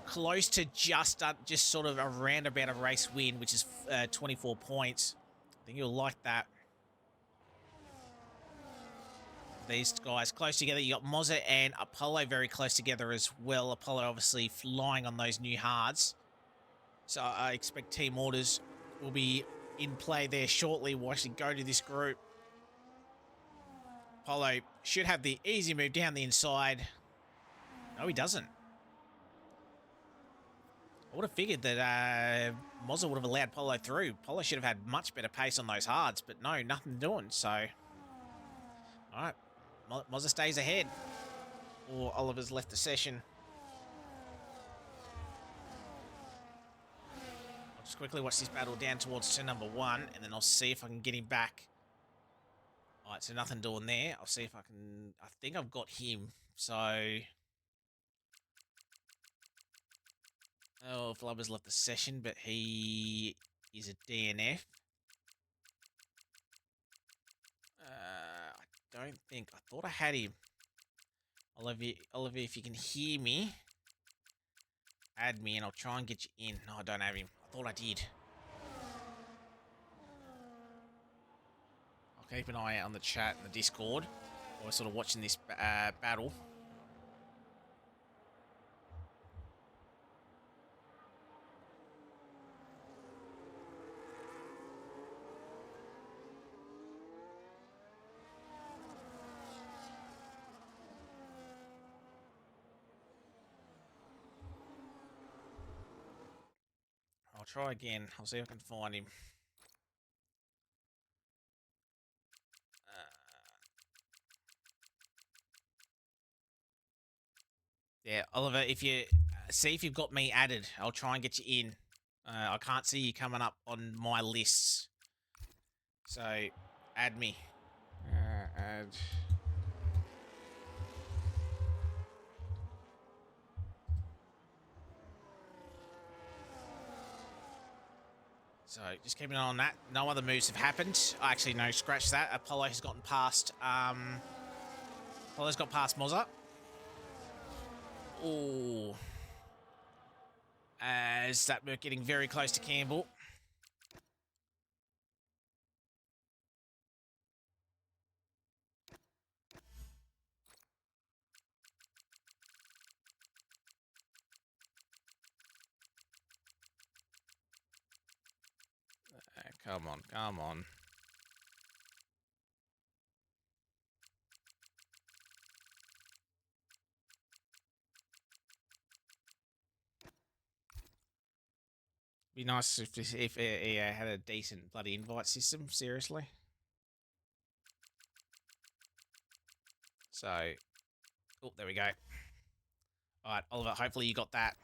close to just sort of around about a race win, which is 24 points. I think you'll like that. These guys close together. You got Mozza and Apollo very close together as well. Apollo obviously flying on those new hards. So I expect team orders will be in play there shortly. We'll actually go to this group. Apollo should have the easy move down the inside. No, he doesn't. I would have figured that Mozza would have allowed Polo through. Polo should have had much better pace on those hards, but no, nothing doing. So, all right, Mozza stays ahead. Or Oliver's left the session. I'll just quickly watch this battle down towards turn number 1, and then I'll see if I can get him back. All right, so nothing doing there. I'll see if I can. I think I've got him. So, oh, Flubber's left the session, but he is a DNF. I don't think. I thought I had him. Olivia, if you can hear me, add me and I'll try and get you in. No, I don't have him. I thought I did. I'll keep an eye out on the chat and the Discord while we're sort of watching this battle. I'll try again. I'll see if I can find him. Yeah, Oliver, if you see if you've got me added, I'll try and get you in. I can't see you coming up on my lists. So, add me. Add. So, just keep an eye on that. No other moves have happened. Actually, no, scratch that. Apollo has gotten past, Apollo's got past Mozza. Oh. As that Merc getting very close to Campbell. Come on, come on. Be nice if EA had a decent bloody invite system, seriously. So, oh, there we go. All right, Oliver, hopefully you got that.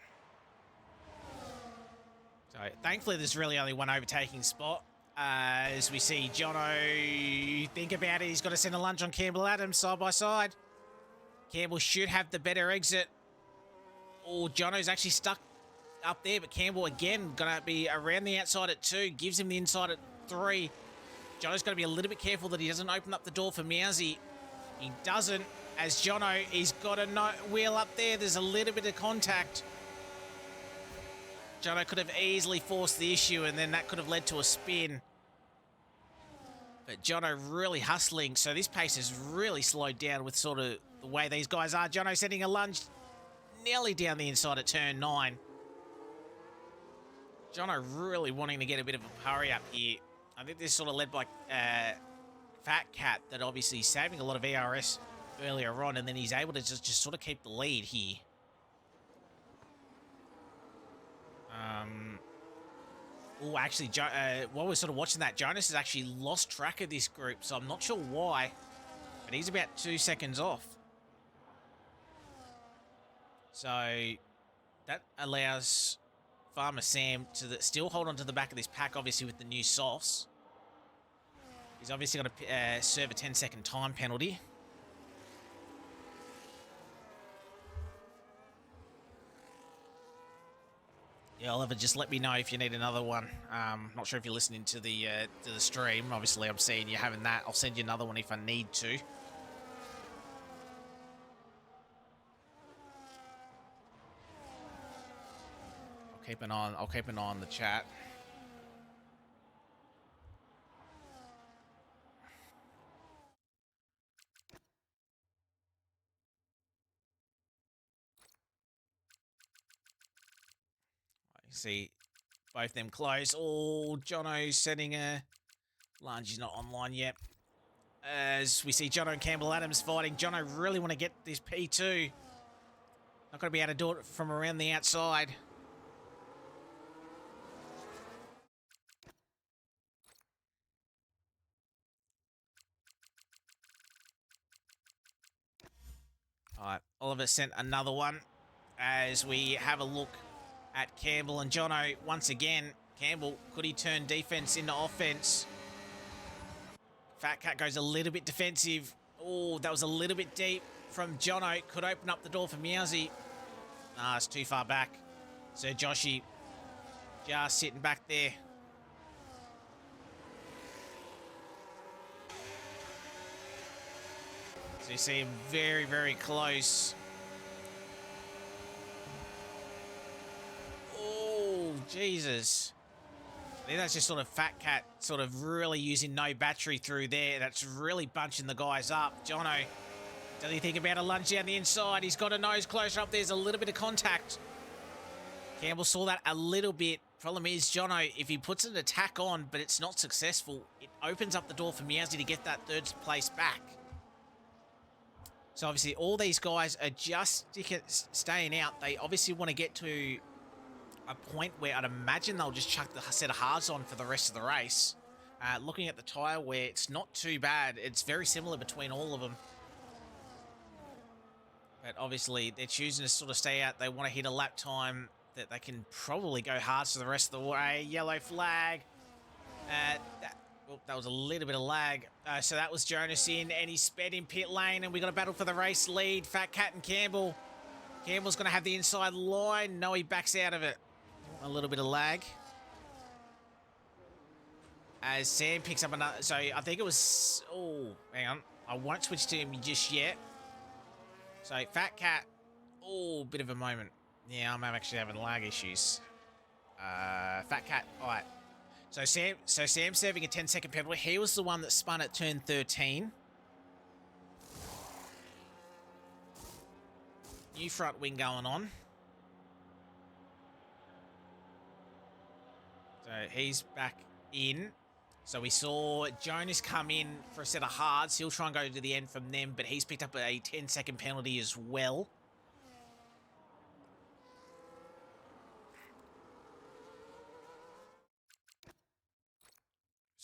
So, thankfully, there's really only one overtaking spot. As we see Jono think about it, he's got to send a lunge on Campbell Adams side by side. Campbell should have the better exit. Oh, Jono's actually stuck up there, but Campbell again gonna be around the outside at 2, gives him the inside at 3. Jono's got to be a little bit careful that he doesn't open up the door for Meowsy. He doesn't, as Jono, he's got a wheel up there. There's a little bit of contact. Jono could have easily forced the issue, and then that could have led to a spin. But Jono really hustling, so this pace is really slowed down with sort of the way these guys are. Jono setting a lunge nearly down the inside at turn 9. Jono really wanting to get a bit of a hurry up here. I think this sort of led by Fat Cat, that obviously he's saving a lot of ERS earlier on, and then he's able to just sort of keep the lead here. Oh, actually, while we're sort of watching that, Jonas has actually lost track of this group, so I'm not sure why, but he's about 2 seconds off. So that allows Farmer Sam to still hold on to the back of this pack, obviously with the new sauce. He's obviously going to serve a 10-second time penalty. Yeah, Oliver, just let me know if you need another one. Not sure if you're listening to the stream. Obviously, I'm seeing you having that. I'll send you another one if I need to. I'll keep an eye on the chat. See both them close. Oh, Jono's setting a lunge. He's not online yet. As we see Jono and Campbell Adams fighting. Jono really want to get this P2. Not going to be able to do it from around the outside. All right, Oliver sent another one as we have a look at Campbell and Jono once again. Campbell, could he turn defense into offense? Fat Cat goes a little bit defensive. Oh, that was a little bit deep from Jono. Could open up the door for Meowsy. Nah, it's too far back. So Joshy just sitting back there. So you see him very, very close. Oh, Jesus. I think that's just sort of Fat Cat sort of really using no battery through there. That's really bunching the guys up. Jono, does he think about a lunge down the inside? He's got a nose closer up. There's a little bit of contact. Campbell saw that a little bit. Problem is, Jono, if he puts an attack on, but it's not successful, it opens up the door for Meowsy to get that third place back. So obviously all these guys are just staying out. They obviously want to get to a point where I'd imagine they'll just chuck the set of hards on for the rest of the race. Looking at the tyre wear, it's not too bad. It's very similar between all of them. But obviously they're choosing to sort of stay out. They want to hit a lap time that they can probably go hard for the rest of the way. Yellow flag. That was a little bit of lag. So that was Jonas in, and he sped in pit lane, and we got a battle for the race lead. Fat Cat and Campbell. Campbell's going to have the inside line. No, he backs out of it. A little bit of lag. As Sam picks up another... So I think it was... Oh, hang on. I won't switch to him just yet. So Fat Cat... Oh, bit of a moment. Yeah, I'm actually having lag issues. Fat Cat... All right. So Sam's serving a 10-second penalty. He was the one that spun at turn 13. New front wing going on. So he's back in. So we saw Jonas come in for a set of hards. He'll try and go to the end from them, but he's picked up a 10-second penalty as well.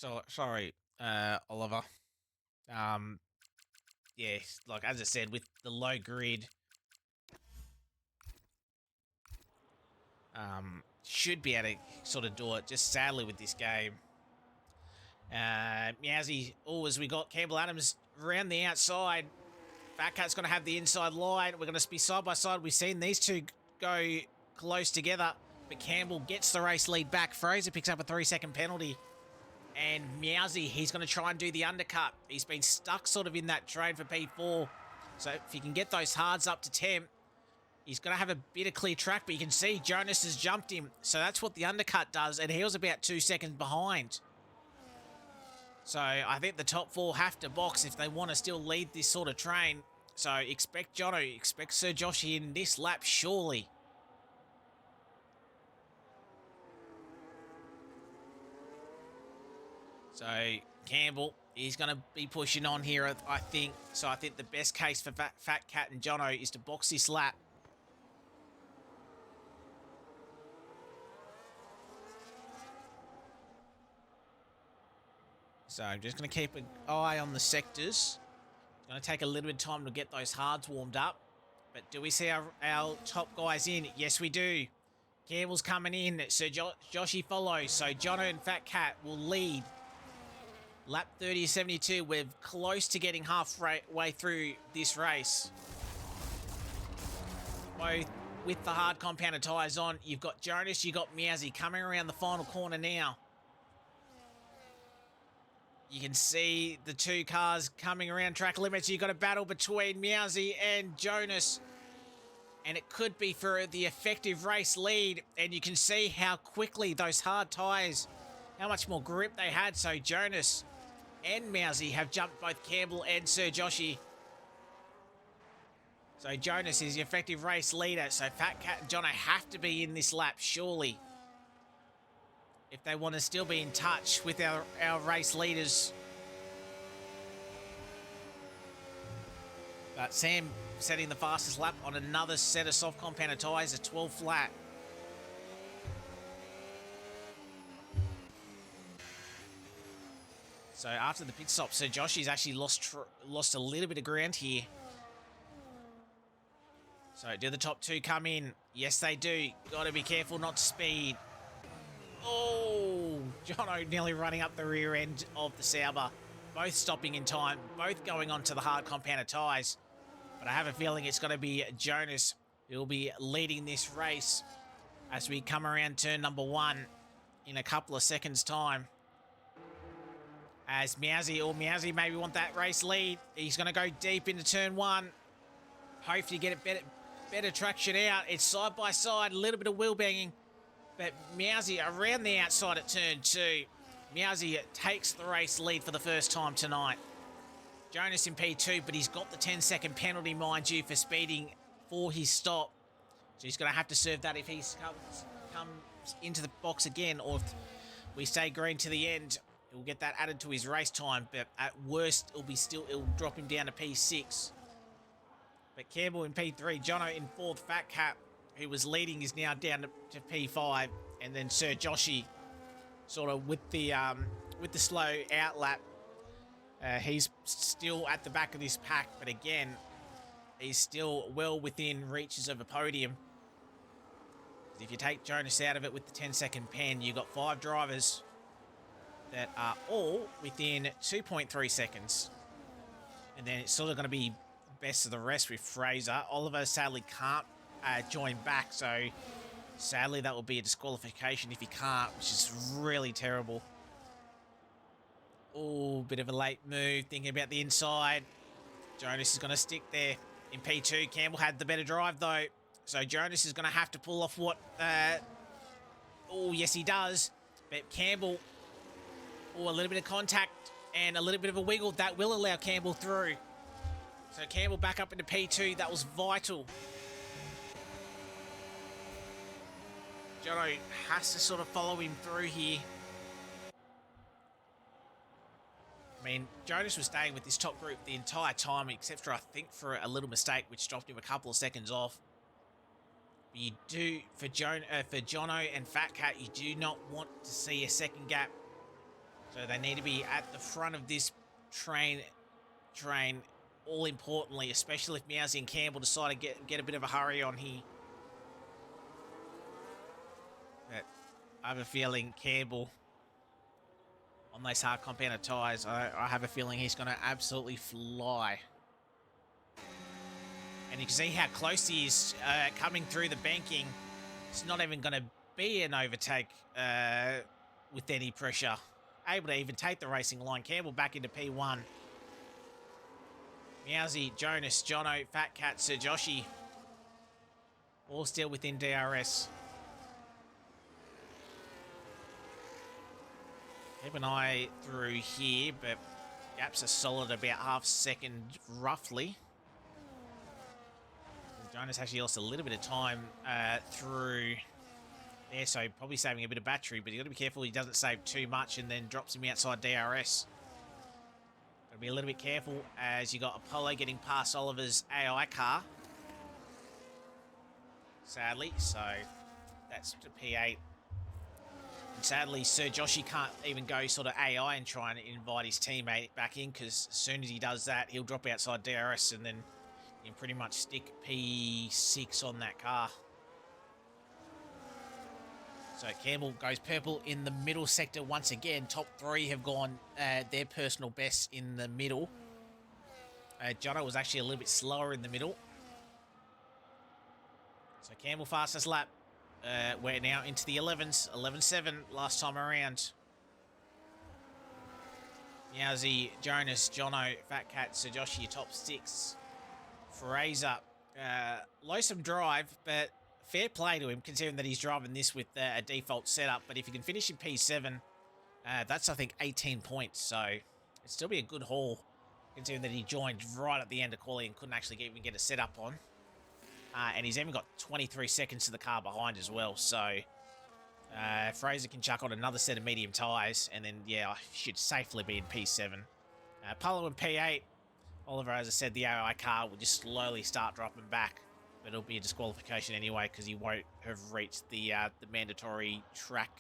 So sorry, Oliver. Um, yeah, like as I said, with the low grid, should be able to sort of do it. Just sadly with this game, Meowsy. Oh, as we got Campbell Adams around the outside. Fat Cat's going to have the inside line. We're going to be side by side. We've seen these two go close together, but Campbell gets the race lead back. Fraser picks up a 3-second penalty. And Meowsy, he's going to try and do the undercut. He's been stuck sort of in that train for P4. So if he can get those hards up to 10, he's going to have a bit of clear track, but you can see Jonas has jumped him. So that's what the undercut does, and he was about 2 seconds behind. So I think the top four have to box if they want to still lead this sort of train. So expect Jono, expect Sir Joshy in this lap, surely. So Campbell, he's going to be pushing on here, I think. So I think the best case for Fat Cat and Jono is to box this lap. So I'm just going to keep an eye on the sectors. It's going to take a little bit of time to get those hards warmed up. But do we see our top guys in? Yes, we do. Campbell's coming in. Sir Joshy follows. So Jono and Fat Cat will lead. Lap 30.72. We're close to getting halfway through this race. Both with the hard compounded tyres on. You've got Jonas, you've got Meowsy coming around the final corner now. You can see the two cars coming around track limits. You've got a battle between Meowsy and Jonas. And it could be for the effective race lead. And you can see how quickly those hard tyres, how much more grip they had. So Jonas and Meowsy have jumped both Campbell and Sir Joshy. So Jonas is the effective race leader. So Fat Cat and Jono have to be in this lap, surely, if they want to still be in touch with our race leaders. But Sam setting the fastest lap on another set of soft compounded tyres, a 12 flat. So after the pit stop, Sir Joshy's actually lost a little bit of ground here. So do the top two come in? Yes, they do. Got to be careful not to speed. Oh, Jono nearly running up the rear end of the Sauber. Both stopping in time, both going on to the hard compounded tyres. But I have a feeling it's going to be Jonas who will be leading this race as we come around turn number 1 in a couple of seconds' time. As Meowsy maybe want that race lead. He's going to go deep into turn 1. Hopefully get it better traction out. It's side by side, a little bit of wheel banging. But Meowsy around the outside at turn 2. Meowsy takes the race lead for the first time tonight. Jonas in P2, but he's got the 10-second penalty, mind you, for speeding for his stop. So he's going to have to serve that if he comes into the box again, or if we stay green to the end. He'll get that added to his race time, but at worst, it'll drop him down to P6. But Campbell in P3, Jono in 4th, Fat Cat, who was leading, is now down to P5, and then Sir Joshy, sort of with the slow out lap. He's still at the back of this pack, but again, he's still well within reaches of a podium. If you take Jonas out of it with the 10-second pen, you've got 5 drivers that are all within 2.3 seconds. And then it's sort of going to be best of the rest with Fraser. Oliver sadly can't join back, so sadly that will be a disqualification if he can't, which is really terrible. Oh, bit of a late move, thinking about the inside. Jonas is going to stick there in P2. Campbell had the better drive though, so Jonas is going to have to pull off what... oh, yes he does. But Campbell... Oh, a little bit of contact and a little bit of a wiggle. That will allow Campbell through. So Campbell back up into P2. That was vital. Jono has to sort of follow him through here. I mean, Jonas was staying with this top group the entire time, except for, I think, for a little mistake, which dropped him a couple of seconds off. But you do, for Jono and Fat Cat, you do not want to see a second gap. So they need to be at the front of this train, all importantly, especially if Meowsy and Campbell decide to get a bit of a hurry on here. But I have a feeling Campbell, on those hard compounded tyres, I have a feeling he's going to absolutely fly. And you can see how close he is coming through the banking. It's not even going to be an overtake with any pressure. Able to even take the racing line. Campbell back into P1. Meowsy, Jonas, Jono, Fat Cat, Sir Joshy, all still within DRS. Keep an eye through here, but gaps are solid about half second roughly. Jonas actually lost a little bit of time through there, so probably saving a bit of battery, but you got to be careful he doesn't save too much and then drops him outside DRS. Got to be a little bit careful as you got Apollo getting past Oliver's AI car. Sadly, so that's to P8. And sadly, Sir Joshy can't even go sort of AI and try and invite his teammate back in, because as soon as he does that, he'll drop outside DRS and then you can pretty much stick P6 on that car. So Campbell goes purple in the middle sector once again. Top three have gone their personal best in the middle. Jono was actually a little bit slower in the middle. So Campbell fastest lap. We're now into the 11s. 11-7 last time around. Meowsy, Jonas, Jono, Fat Cat, Sir Josh, your top six. Fraser, low some drive, but fair play to him considering that he's driving this with a default setup. But if he can finish in P7, that's, I think, 18 points. So it'd still be a good haul considering that he joined right at the end of quality and couldn't actually even get a setup on. And he's even got 23 seconds to the car behind as well. So Fraser can chuck on another set of medium tyres. And then, yeah, I should safely be in P7. Polo in P8. Oliver, as I said, the AI car will just slowly start dropping back. But it'll be a disqualification anyway because he won't have reached the mandatory track.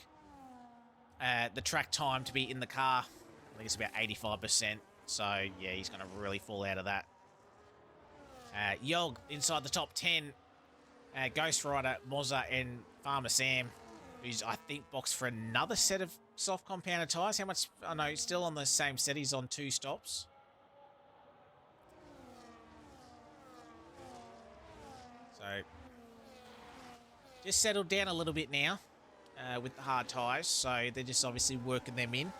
The track time to be in the car. I think it's about 85%. So, yeah, he's going to really fall out of that. Yog inside the top 10. Ghost Rider, Mozza, and Farmer Sam, who's, I think, boxed for another set of soft compounded tyres. How much? I know, still on the same set. He's on 2 stops. So, just settled down a little bit now with the hard tyres. So, they're just obviously working them in.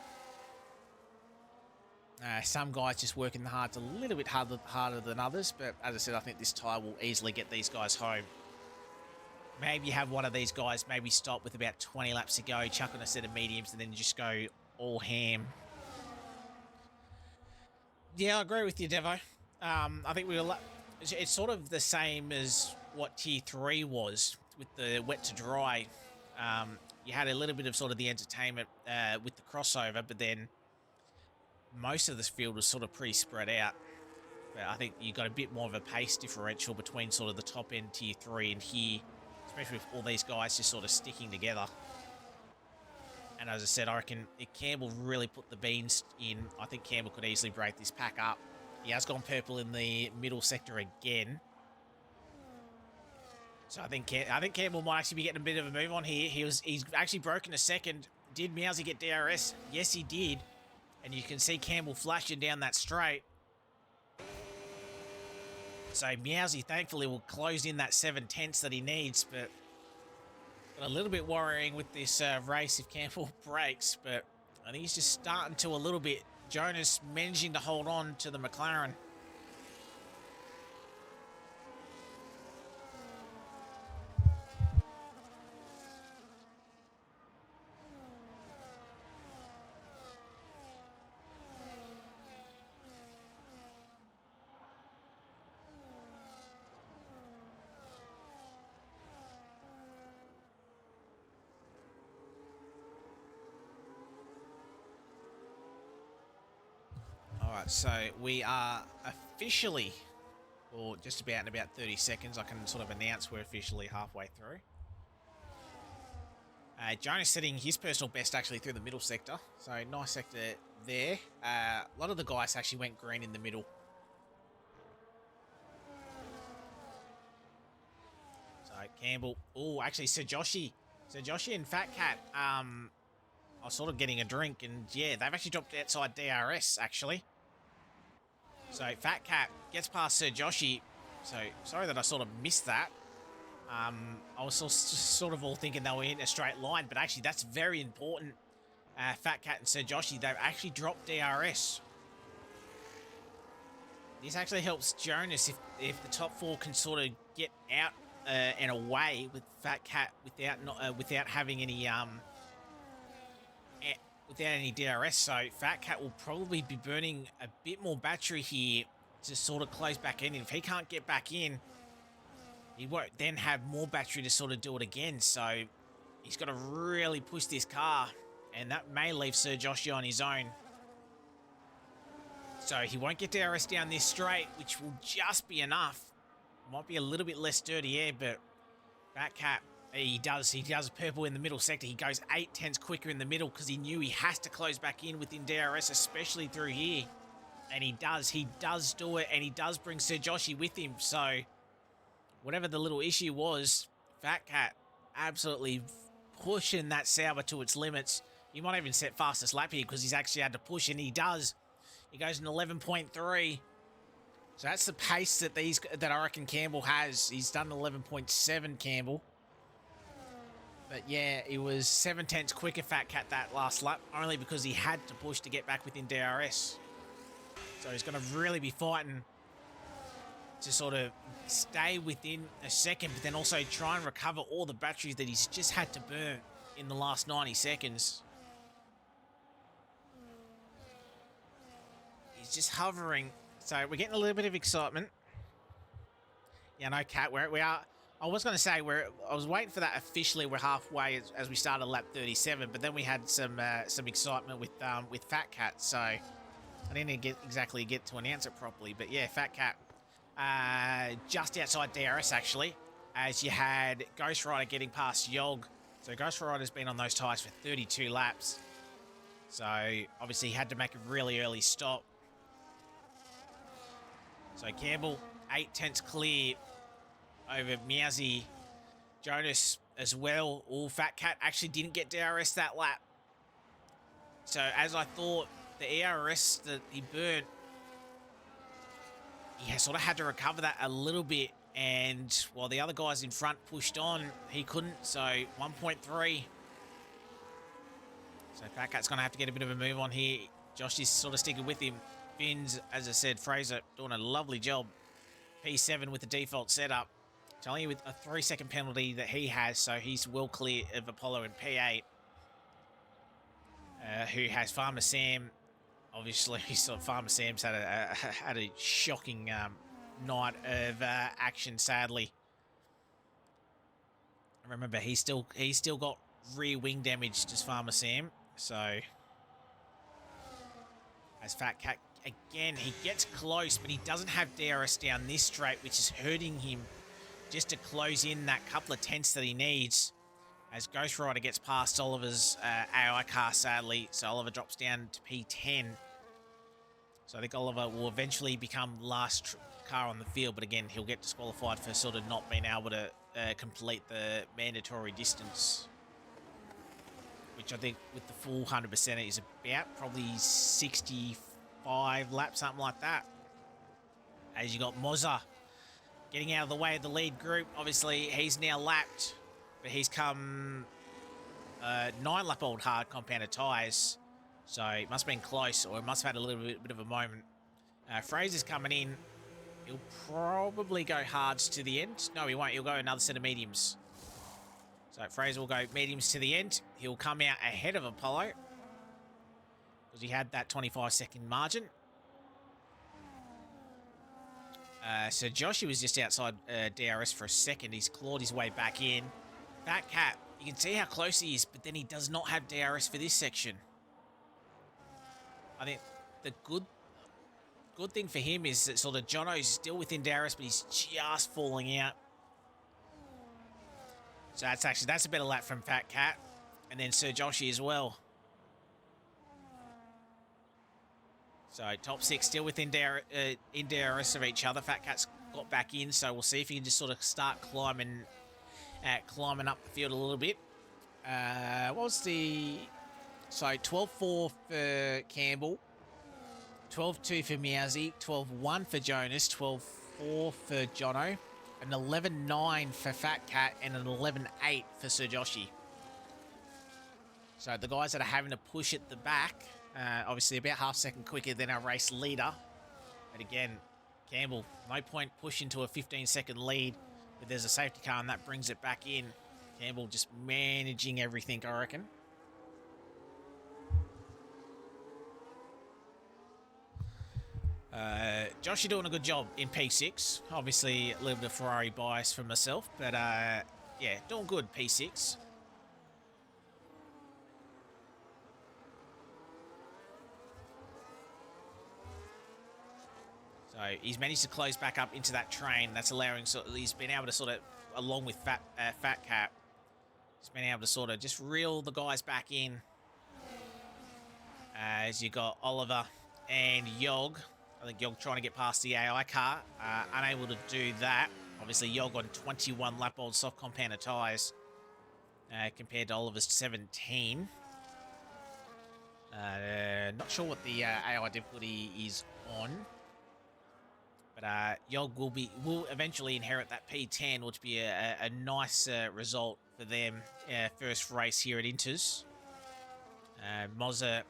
Some guys just working the hards a little bit harder than others. But as I said, I think this tyre will easily get these guys home. Maybe have one of these guys maybe stop with about 20 laps to go, chuck on a set of mediums, and then just go all ham. Yeah, I agree with you, Devo. I think it's sort of the same as what Tier 3 was with the wet to dry. You had a little bit of sort of the entertainment with the crossover, but then most of this field was sort of pretty spread out. But I think you got a bit more of a pace differential between sort of the top end Tier 3 and here, especially with all these guys just sort of sticking together. And as I said, I reckon if Campbell really put the beans in, I think Campbell could easily break this pack up. He has gone purple in the middle sector again. So I think Campbell might actually be getting a bit of a move on here. He's actually broken a second. Did Meowsy get DRS? Yes, he did. And you can see Campbell flashing down that straight. So Meowsy thankfully will close in that 7/10 that he needs, but a little bit worrying with this race if Campbell breaks, but I think he's just starting to a little bit. Jonas managing to hold on to the McLaren. Alright, so we are officially, or just about in about 30 seconds, I can sort of announce we're officially halfway through. Jonas setting his personal best actually through the middle sector. So nice sector there. A lot of the guys actually went green in the middle. So Campbell. Oh, actually Sir Joshi and Fat Cat are sort of getting a drink. And yeah, they've actually dropped outside DRS actually. So Fat Cat gets past Sir Joshi. So sorry that I sort of missed that. I was sort of all thinking they were in a straight line, but actually that's very important. Fat Cat and Sir Joshi, they've actually dropped DRS. This actually helps Jonas if the top four can sort of get out and away with Fat Cat without having any without any DRS. So Fat Cat will probably be burning a bit more battery here to sort of close back in. And if he can't get back in, he won't then have more battery to sort of do it again. So he's got to really push this car, and that may leave Sir Joshi on his own. So he won't get DRS down this straight, which will just be enough. Might be a little bit less dirty air, but Fat Cat, he does purple in the middle sector. He goes 8/10 quicker in the middle because he knew he has to close back in within DRS, especially through here. And he does do it, and he does bring Sir Joshi with him. So whatever the little issue was, Fat Cat absolutely pushing that Sauber to its limits. He might even set fastest lap here because he's actually had to push, and he does. He goes in 11.3. So that's the pace that I reckon Campbell has. He's done 11.7, Campbell. But yeah, it was 7/10 quicker Fat Cat that last lap, only because he had to push to get back within DRS. So he's going to really be fighting to sort of stay within a second, but then also try and recover all the batteries that he's just had to burn in the last 90 seconds. He's just hovering. So we're getting a little bit of excitement. Yeah, no, Cat, we are. I was going to say I was waiting for that officially. We're halfway as we started lap 37, but then we had some excitement with Fat Cat. So I didn't exactly get to announce it properly, but yeah, Fat Cat just outside DRS actually, as you had Ghost Rider getting past Yog. So Ghost Rider's been on those tyres for 32 laps. So obviously he had to make a really early stop. So Campbell, 8/10 clear over Meowsy. Jonas as well. Oh, Fat Cat actually didn't get DRS that lap. So as I thought, the ERS that he burnt, he sort of had to recover that a little bit. And while the other guys in front pushed on, he couldn't. So 1.3. So Fat Cat's going to have to get a bit of a move on here. Josh is sort of sticking with him. Fins, as I said, Fraser doing a lovely job. P7 with the default setup. Telling you with a 3-second penalty that he has, so he's well clear of Apollo in P8. Who has Farmer Sam. Obviously, Farmer Sam's had a shocking night of action, sadly. Remember, he's still got rear wing damage, just Farmer Sam. So as Fat Cat, again, he gets close, but he doesn't have DRS down this straight, which is hurting him just to close in that couple of tenths that he needs. As Ghost Rider gets past Oliver's AI car, sadly, so Oliver drops down to P10. So I think Oliver will eventually become last car on the field, but again, he'll get disqualified for sort of not being able to complete the mandatory distance, which I think with the full 100% is about probably 65 laps, something like that. As you got Mozza getting out of the way of the lead group. Obviously, he's now lapped, but he's come 9-lap-old hard compounded tyres. So it must have been close, or it must have had a little bit of a moment. Fraser's coming in. He'll probably go hards to the end. No, he won't. He'll go another set of mediums. So Fraser will go mediums to the end. He'll come out ahead of Apollo because he had that 25-second margin. So Joshi was just outside DRS for a second. He's clawed his way back in. Fat Cat, you can see how close he is, but then he does not have DRS for this section. I think the good thing for him is that sort of Jono's still within DRS, but he's just falling out. So that's a better lap from Fat Cat. and then Sir Joshi as well. So top 6 still within DRS of each other. Fat Cat's got back in, so we'll see if he can just sort of start climbing up the field a little bit. What was the... So 12-4 for Campbell, 12-2 for Meowsy, 12-1 for Jonas, 12-4 for Jono, an 11-9 for Fat Cat, and an 11-8 for Sir Joshi. So the guys that are having to push at the back, obviously about half second quicker than our race leader. But again, Campbell, no point pushing to a 15-second lead, but there's a safety car and that brings it back in. Campbell just managing everything, I reckon. Josh, you're doing a good job in P6. Obviously, a little bit of Ferrari bias for myself, but yeah, doing good P6. So he's managed to close back up into that train. That's allowing, he's been able to sort of, along with Fat Cat, he's been able to sort of just reel the guys back in. As you got Oliver and Yog. I think Yog trying to get past the AI car, unable to do that. Obviously, Yog on 21 lap old soft compounder tyres compared to Oliver's 17. Not sure what the AI difficulty is on, but Yog will eventually inherit that P10, which would be a nice result for them. First race here at Inters. Mozza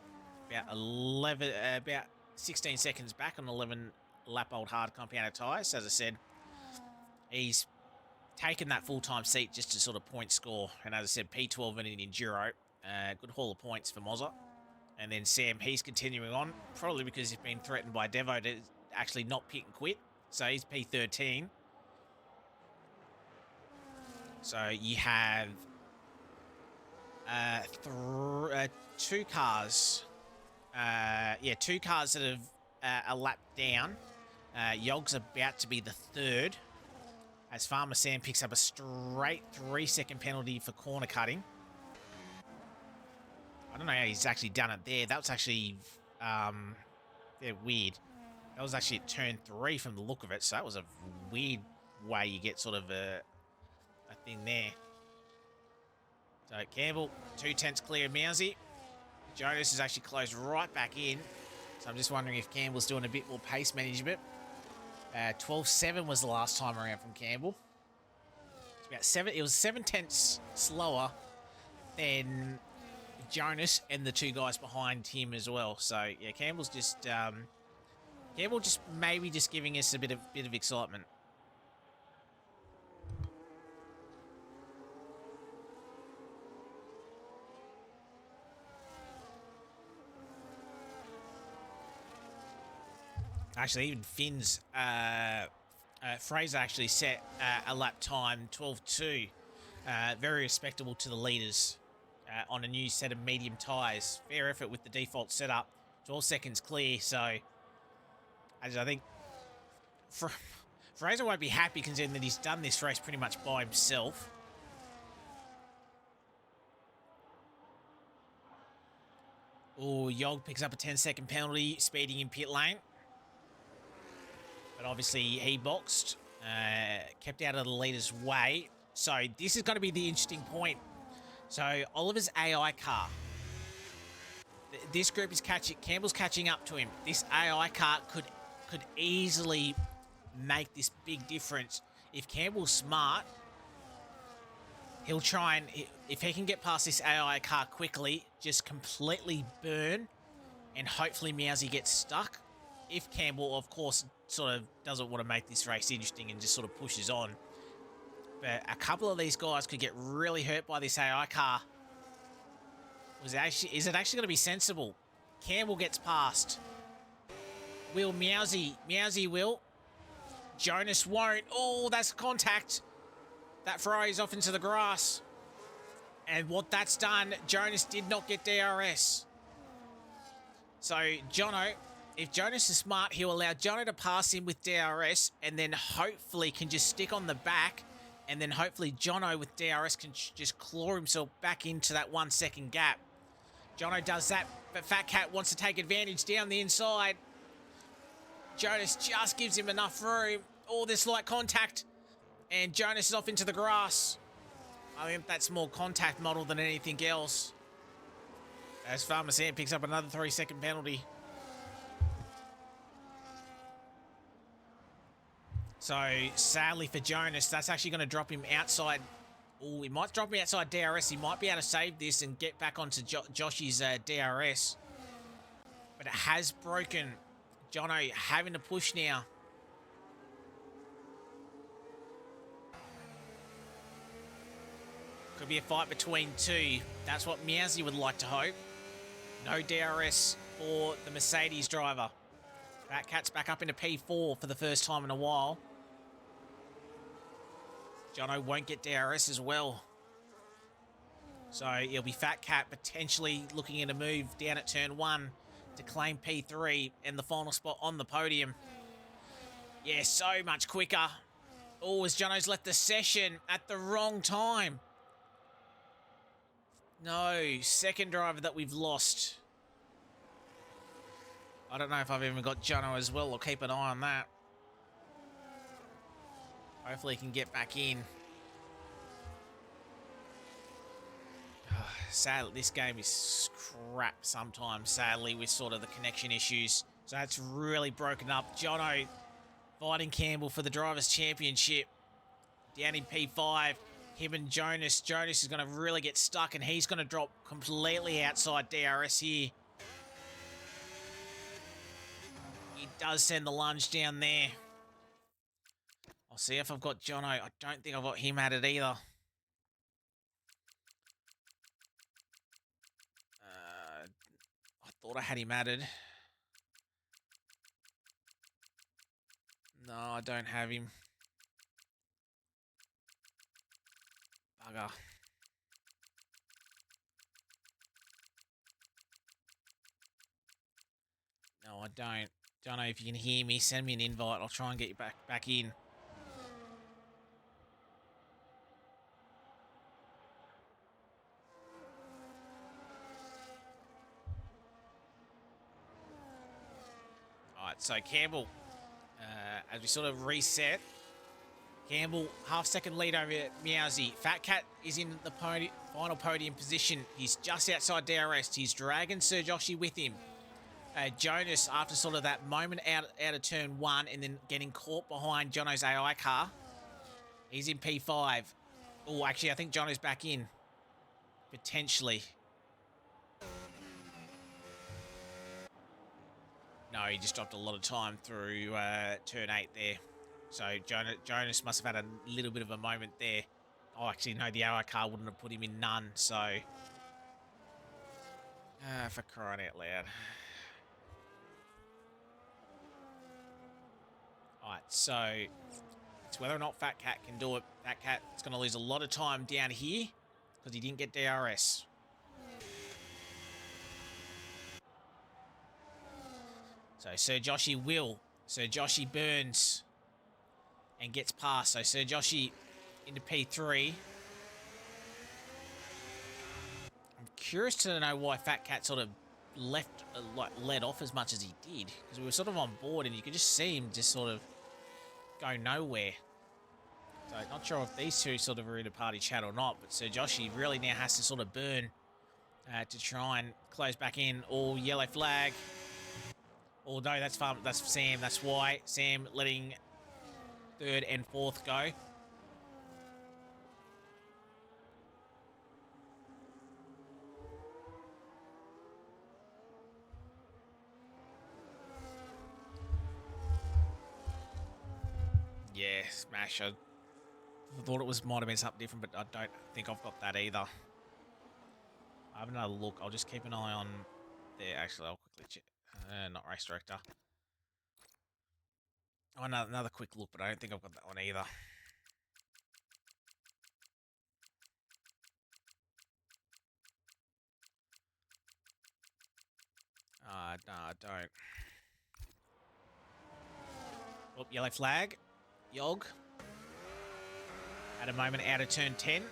about 16 seconds back on 11 lap old hard compounder tyres. As I said, he's taken that full-time seat just to sort of point score. And as I said, P12 in an Enduro. Good haul of points for Mozza. And then Sam, he's continuing on, probably because he's been threatened by Devo to actually not pit and quit. So he's P13. So you have two cars. Two cars that have a lap down. Yog's about to be the third, as Farmer Sam picks up a straight 3-second penalty for corner cutting. I don't know how he's actually done it there. That was actually weird. That was actually at turn 3 from the look of it, so that was a weird way you get sort of a thing there. So Campbell, 2/10 clear of Mousy. Jonas has actually closed right back in. So I'm just wondering if Campbell's doing a bit more pace management. 12.7 was the last time around from Campbell. It's about 7. It was 7/10 slower than Jonas and the two guys behind him as well. So yeah, Campbell's just maybe just giving us a bit of excitement. Actually, even Finn's Fraser actually set a lap time 12.2, very respectable to the leaders on a new set of medium tyres. Fair effort with the default setup. 12 seconds clear, so as I think Fraser won't be happy considering that he's done this race pretty much by himself. Oh, Yog picks up a 10-second penalty, speeding in pit lane. But obviously he boxed, kept out of the leader's way. So this is going to be the interesting point. So Oliver's AI car. This group is Campbell's catching up to him. This AI car could easily make this big difference. If Campbell's smart, he'll try and, if he can get past this AI car quickly, just completely burn and hopefully Mousy gets stuck. If Campbell, of course, sort of doesn't want to make this race interesting and just sort of pushes on. But a couple of these guys could get really hurt by this AI car. Is it actually going to be sensible? Campbell gets past. Will Mousy will. Jonas won't. Oh, that's contact. That Ferrari's off into the grass. And what that's done, Jonas did not get DRS. So, Jono, if Jonas is smart, he'll allow Jono to pass him with DRS and then hopefully can just stick on the back And then hopefully Jono with DRS can just claw himself back into that 1 second gap. Jono does that, but Fat Cat wants to take advantage down the inside. Jonas just gives him enough room. All this light contact. And Jonas is off into the grass. I think that's more contact model than anything else. As Farmer Sam picks up another 3-second penalty. So, sadly for Jonas, that's actually going to drop him outside. Oh, he might drop him outside DRS. He might be able to save this and get back onto Josh's DRS. But it has broken. Jono having to push now. Could be a fight between two. That's what Meowsy would like to hope. No DRS for the Mercedes driver. Fat Cat's back up into P4 for the first time in a while. Jono won't get DRS as well. So it'll be Fat Cat potentially looking at a move down at turn 1 to claim P3 and the final spot on the podium. Yeah, so much quicker. Oh, as Jono's left the session at the wrong time. No, second driver that we've lost. I don't know if I've even got Jono as well. I'll keep an eye on that. Hopefully he can get back in. Sadly, this game is crap sometimes, sadly, with sort of the connection issues. So that's really broken up. Jono fighting Campbell for the Drivers' Championship. Down in P5. Him and Jonas. Jonas is going to really get stuck, and he's going to drop completely outside DRS here. He does send the lunge down there. I'll see if I've got Jono. I don't think I've got him at it either. I thought I had him added. No, I don't have him. Bugger. No, I don't. Don't know if you can hear me. Send me an invite. I'll try and get you back in. Alright, so Campbell, as we sort of reset, Campbell, half-second lead over Meowsy. Fat Cat is in the final podium position. He's just outside DRS. He's dragging Sir Joshi with him. Jonas, after sort of that moment out of turn 1 and then getting caught behind Jono's AI car, he's in P5. Oh, actually, I think Jono's back in. Potentially. No, he just dropped a lot of time through turn 8 there. So Jonas must have had a little bit of a moment there. Oh, actually, no, the AI car wouldn't have put him in none, so... for crying out loud. Alright, so... it's whether or not Fat Cat can do it. Fat Cat's going to lose a lot of time down here because he didn't get DRS. So Sir Joshi will. Sir Joshi burns and gets past. So Sir Joshi into P3. I'm curious to know why Fat Cat sort of let off as much as he did, because we were sort of on board and you could just see him just sort of go nowhere. So not sure if these two sort of are in a party chat or not, but Sir Joshi really now has to sort of burn to try and close back in. All yellow flag. Oh no, that's Sam. That's why Sam letting third and fourth go. Yeah, smash. I thought it might have been something different, but I don't think I've got that either. I have another look. I'll just keep an eye on there. Actually, I'll quickly check. Not race director. Oh, another quick look, but I don't think I've got that one either. No, I don't. Oh, yellow flag. Yog. at a moment out of turn 10.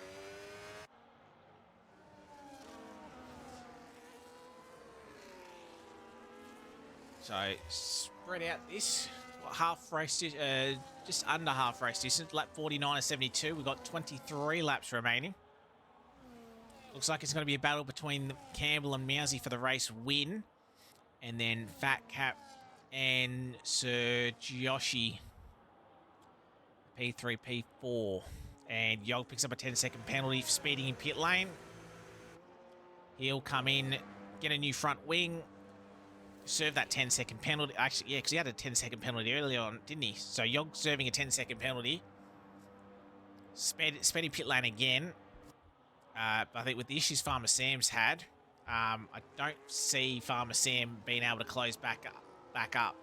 So spread out this. Half race, just under half race distance. Lap 49 of 72. We've got 23 laps remaining. Looks like it's going to be a battle between Campbell and Mousy for the race win. And then Fat Cap and Sir Joshi. P3, P4. And Yog picks up a 10-second penalty for speeding in pit lane. He'll come in, get a new front wing. Serve that 10-second penalty. Actually, yeah, because he had a 10-second penalty earlier on, didn't he? So Yog serving a 10-second penalty. Sped in pit lane again. But I think with the issues Farmer Sam's had, I don't see Farmer Sam being able to close back up.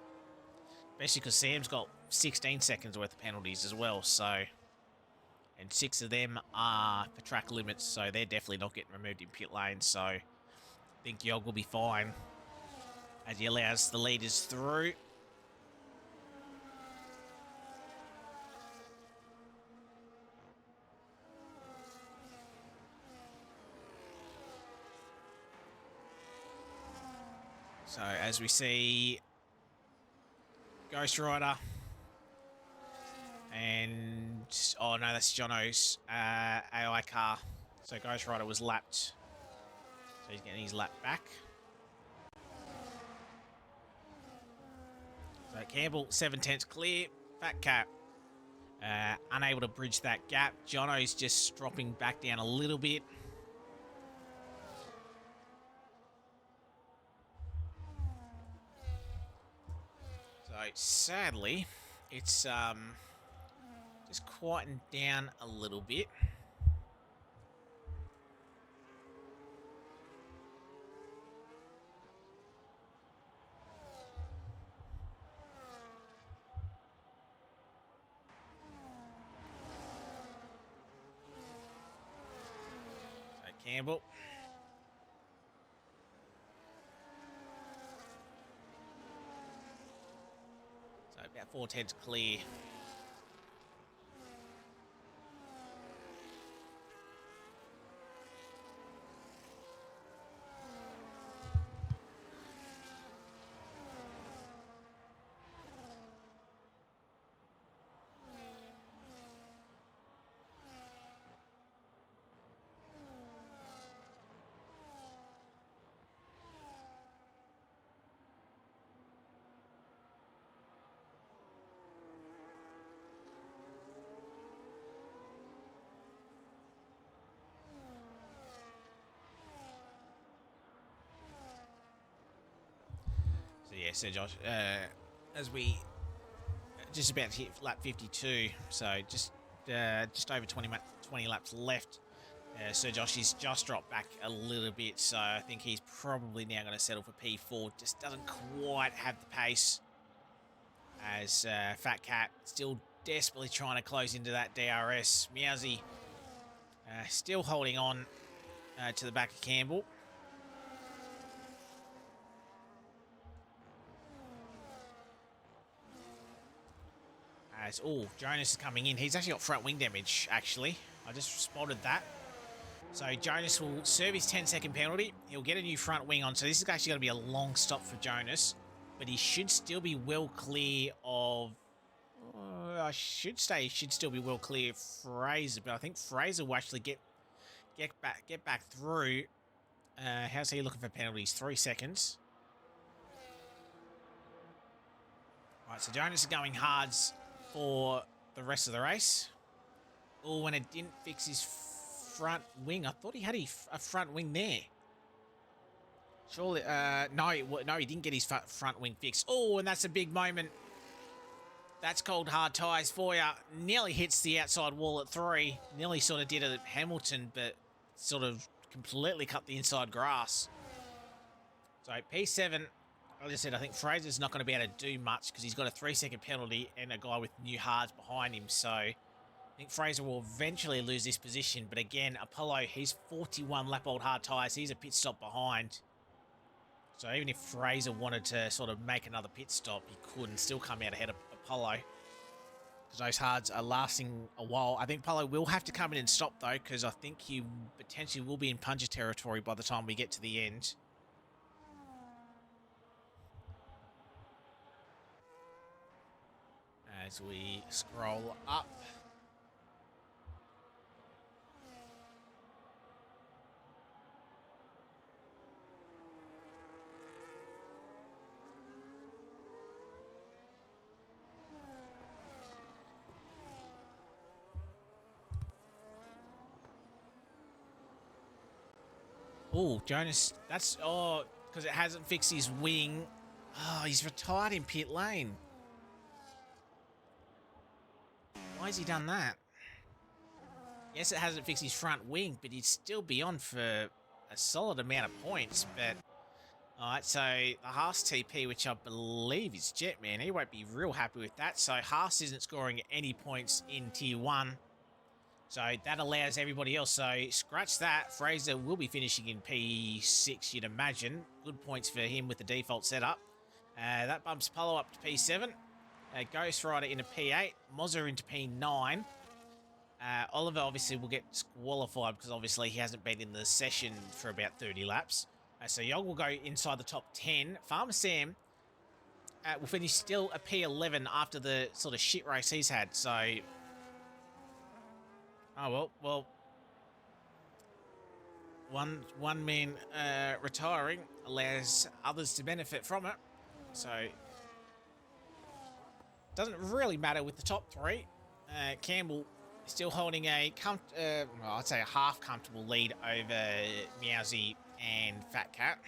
Especially because Sam's got 16 seconds worth of penalties as well. So, and 6 of them are for track limits. So they're definitely not getting removed in pit lane. So I think Yog will be fine as he allows the leaders through. So as we see Ghost Rider and, oh no, that's Jono's AI car. So Ghost Rider was lapped. So he's getting his lap back. So Campbell, 7/10 clear. Fat Cap, unable to bridge that gap. Jono's just dropping back down a little bit. So sadly, it's just quieting down a little bit. Campbell. So about 4/10 clear. So yeah, Sir Josh, as we just about to hit lap 52, so just over 20 laps left. Sir Joshy's just dropped back a little bit, so I think he's probably now going to settle for P4. Just doesn't quite have the pace as Fat Cat still desperately trying to close into that DRS. Meowsy still holding on to the back of Campbell. As, oh, Jonas is coming in. He's actually got front wing damage, actually. I just spotted that. So Jonas will serve his 10-second penalty. He'll get a new front wing on. So this is actually going to be a long stop for Jonas. But he should still be well clear of... I should say he should still be well clear of Fraser. But I think Fraser will actually get back through. How's he looking for penalties? 3 seconds. All right, so Jonas is going hards for the rest of the race. Oh, when it didn't fix his front wing. I thought he had a front wing there. Surely, no, he didn't get his front wing fixed. Oh, and that's a big moment. That's called hard tyres for you. Nearly hits the outside wall at 3. Nearly sort of did it at Hamilton, but sort of completely cut the inside grass. So P7, like I said, I think Fraser's not going to be able to do much because he's got a 3-second penalty and a guy with new hards behind him. So I think Fraser will eventually lose this position. But again, Apollo, he's 41 lap-old hard tyres. He's a pit stop behind. So even if Fraser wanted to sort of make another pit stop, he could and still come out ahead of Apollo. because those hards are lasting a while. I think Polo will have to come in and stop, though, because I think he potentially will be in puncher territory by the time we get to the end. As we scroll up. Oh, Jonas, that's, because it hasn't fixed his wing. Oh, he's retired in pit lane. Why has he done that? Yes, it hasn't fixed his front wing, but he'd still be on for a solid amount of points. But, alright, so the Haas TP, which I believe is Jetman, he won't be real happy with that. So Haas isn't scoring any points in Tier 1. So that allows everybody else. So scratch that. Fraser will be finishing in P6, you'd imagine. Good points for him with the default setup. That bumps Polo up to P7. Ghost Rider into P8. Mozza into P9. Oliver obviously will get disqualified because obviously he hasn't been in the session for about 30 laps. So Yog will go inside the top 10. Farmer Sam will finish still a P11 after the sort of shit race he's had. So... oh, well, one man retiring allows others to benefit from it. So, doesn't really matter with the top three. Campbell is still holding a, I'd say a half comfortable lead over Meowsy and Fat Cat.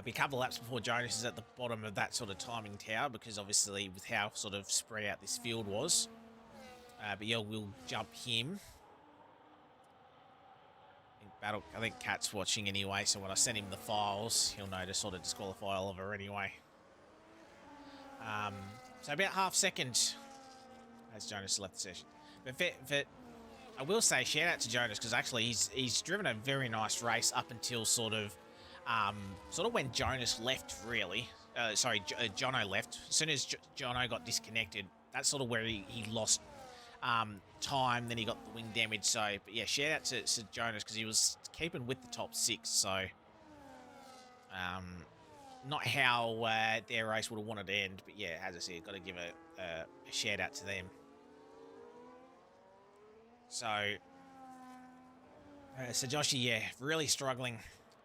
Be a couple of laps before Jonas is at the bottom of that sort of timing tower because obviously with how sort of spread out this field was. But yeah, we'll jump him. I think Cat's watching anyway, so when I send him the files, he'll know to sort of disqualify Oliver anyway. So about half second as Jonas left the session. But I will say shout out to Jonas because actually he's driven a very nice race up until sort of when Jonas left really. Jono left. As soon as Jono got disconnected, that's sort of where he lost time, then he got the wing damage. So, but yeah, shout out to Jonas because he was keeping with the top 6. So, not how their race would have wanted to end, but yeah, as I said, got to give a shout out to them. So, Sir Joshy, yeah, really struggling,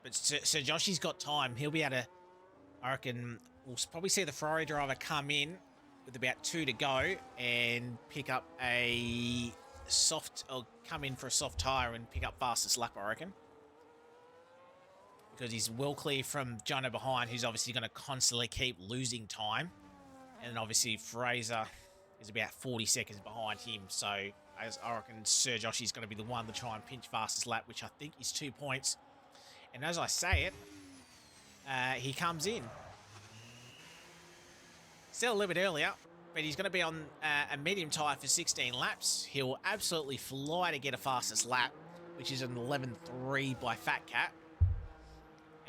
but Sir Joshy's got time. He'll be able to, I reckon, we'll probably see the Ferrari driver come in with about 2 to go and pick up a come in for a soft tyre and pick up fastest lap, I reckon. Because he's well clear from Jono behind, who's obviously going to constantly keep losing time. And then obviously Fraser is about 40 seconds behind him. So as I reckon Sir Joshy's going to be the one to try and pinch fastest lap, which I think is 2 points. And as I say it, he comes in. Still a little bit earlier, but he's going to be on a medium tyre for 16 laps. He'll absolutely fly to get a fastest lap, which is an 11.3 by Fat Cat.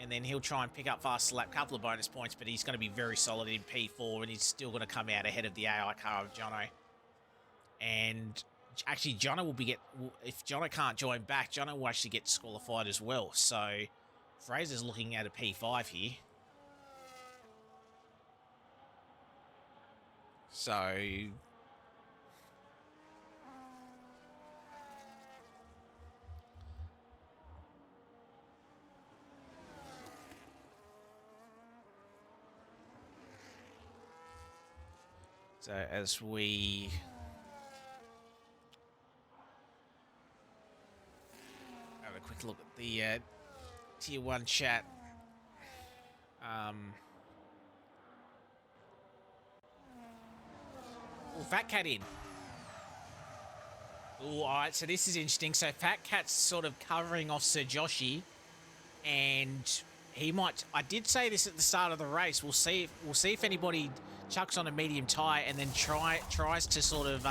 And then he'll try and pick up fastest lap, couple of bonus points, but he's going to be very solid in P4, and he's still going to come out ahead of the AI car of Jono. And actually, Jono if Jono can't join back, Jono will actually get disqualified as well. So Fraser's looking at a P5 here. So as we have a quick look at the Tier 1 chat. Fat Cat in. Alright, so this is interesting. So Fat Cat's sort of covering off Sir Joshy, and he might. I did say this at the start of the race. We'll see if anybody chucks on a medium tyre and then tries to sort of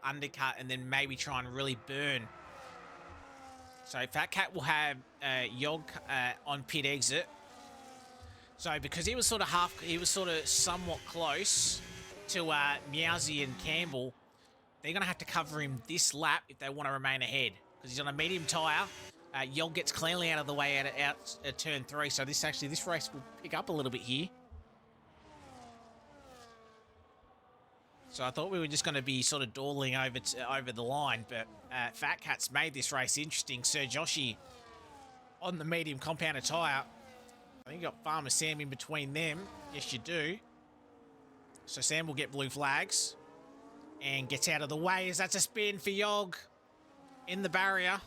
undercut and then maybe try and really burn. So Fat Cat will have Yog on pit exit. So because he was sort of somewhat close to Meowsy and Campbell, they're going to have to cover him this lap if they want to remain ahead. Because he's on a medium tyre. Yol gets cleanly out of the way at turn 3. So this race will pick up a little bit here. So I thought we were just going to be sort of dawdling over the line. But Fat Cat's made this race interesting. Sir Joshi on the medium compounded tyre. I think you got Farmer Sam in between them. Yes, you do. So Sam will get blue flags. And gets out of the way as that's a spin for Yog in the barrier.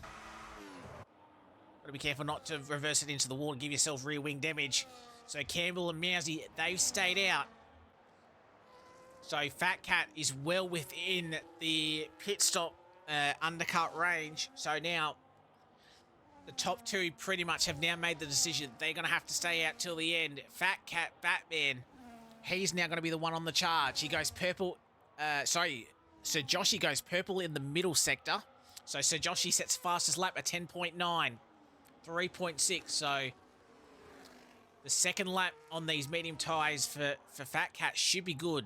Gotta be careful not to reverse it into the wall and give yourself rear wing damage. So Campbell and Meowsy, they've stayed out. So Fat Cat is well within the pit stop undercut range. So now the top two pretty much have now made the decision. They're going to have to stay out till the end. Fat Cat Batman, he's now going to be the one on the charge. He goes purple. Sir Joshi goes purple in the middle sector. So Sir Joshi sets fastest lap at 10.9. 3.6. So the second lap on these medium tyres for Fat Cat should be good.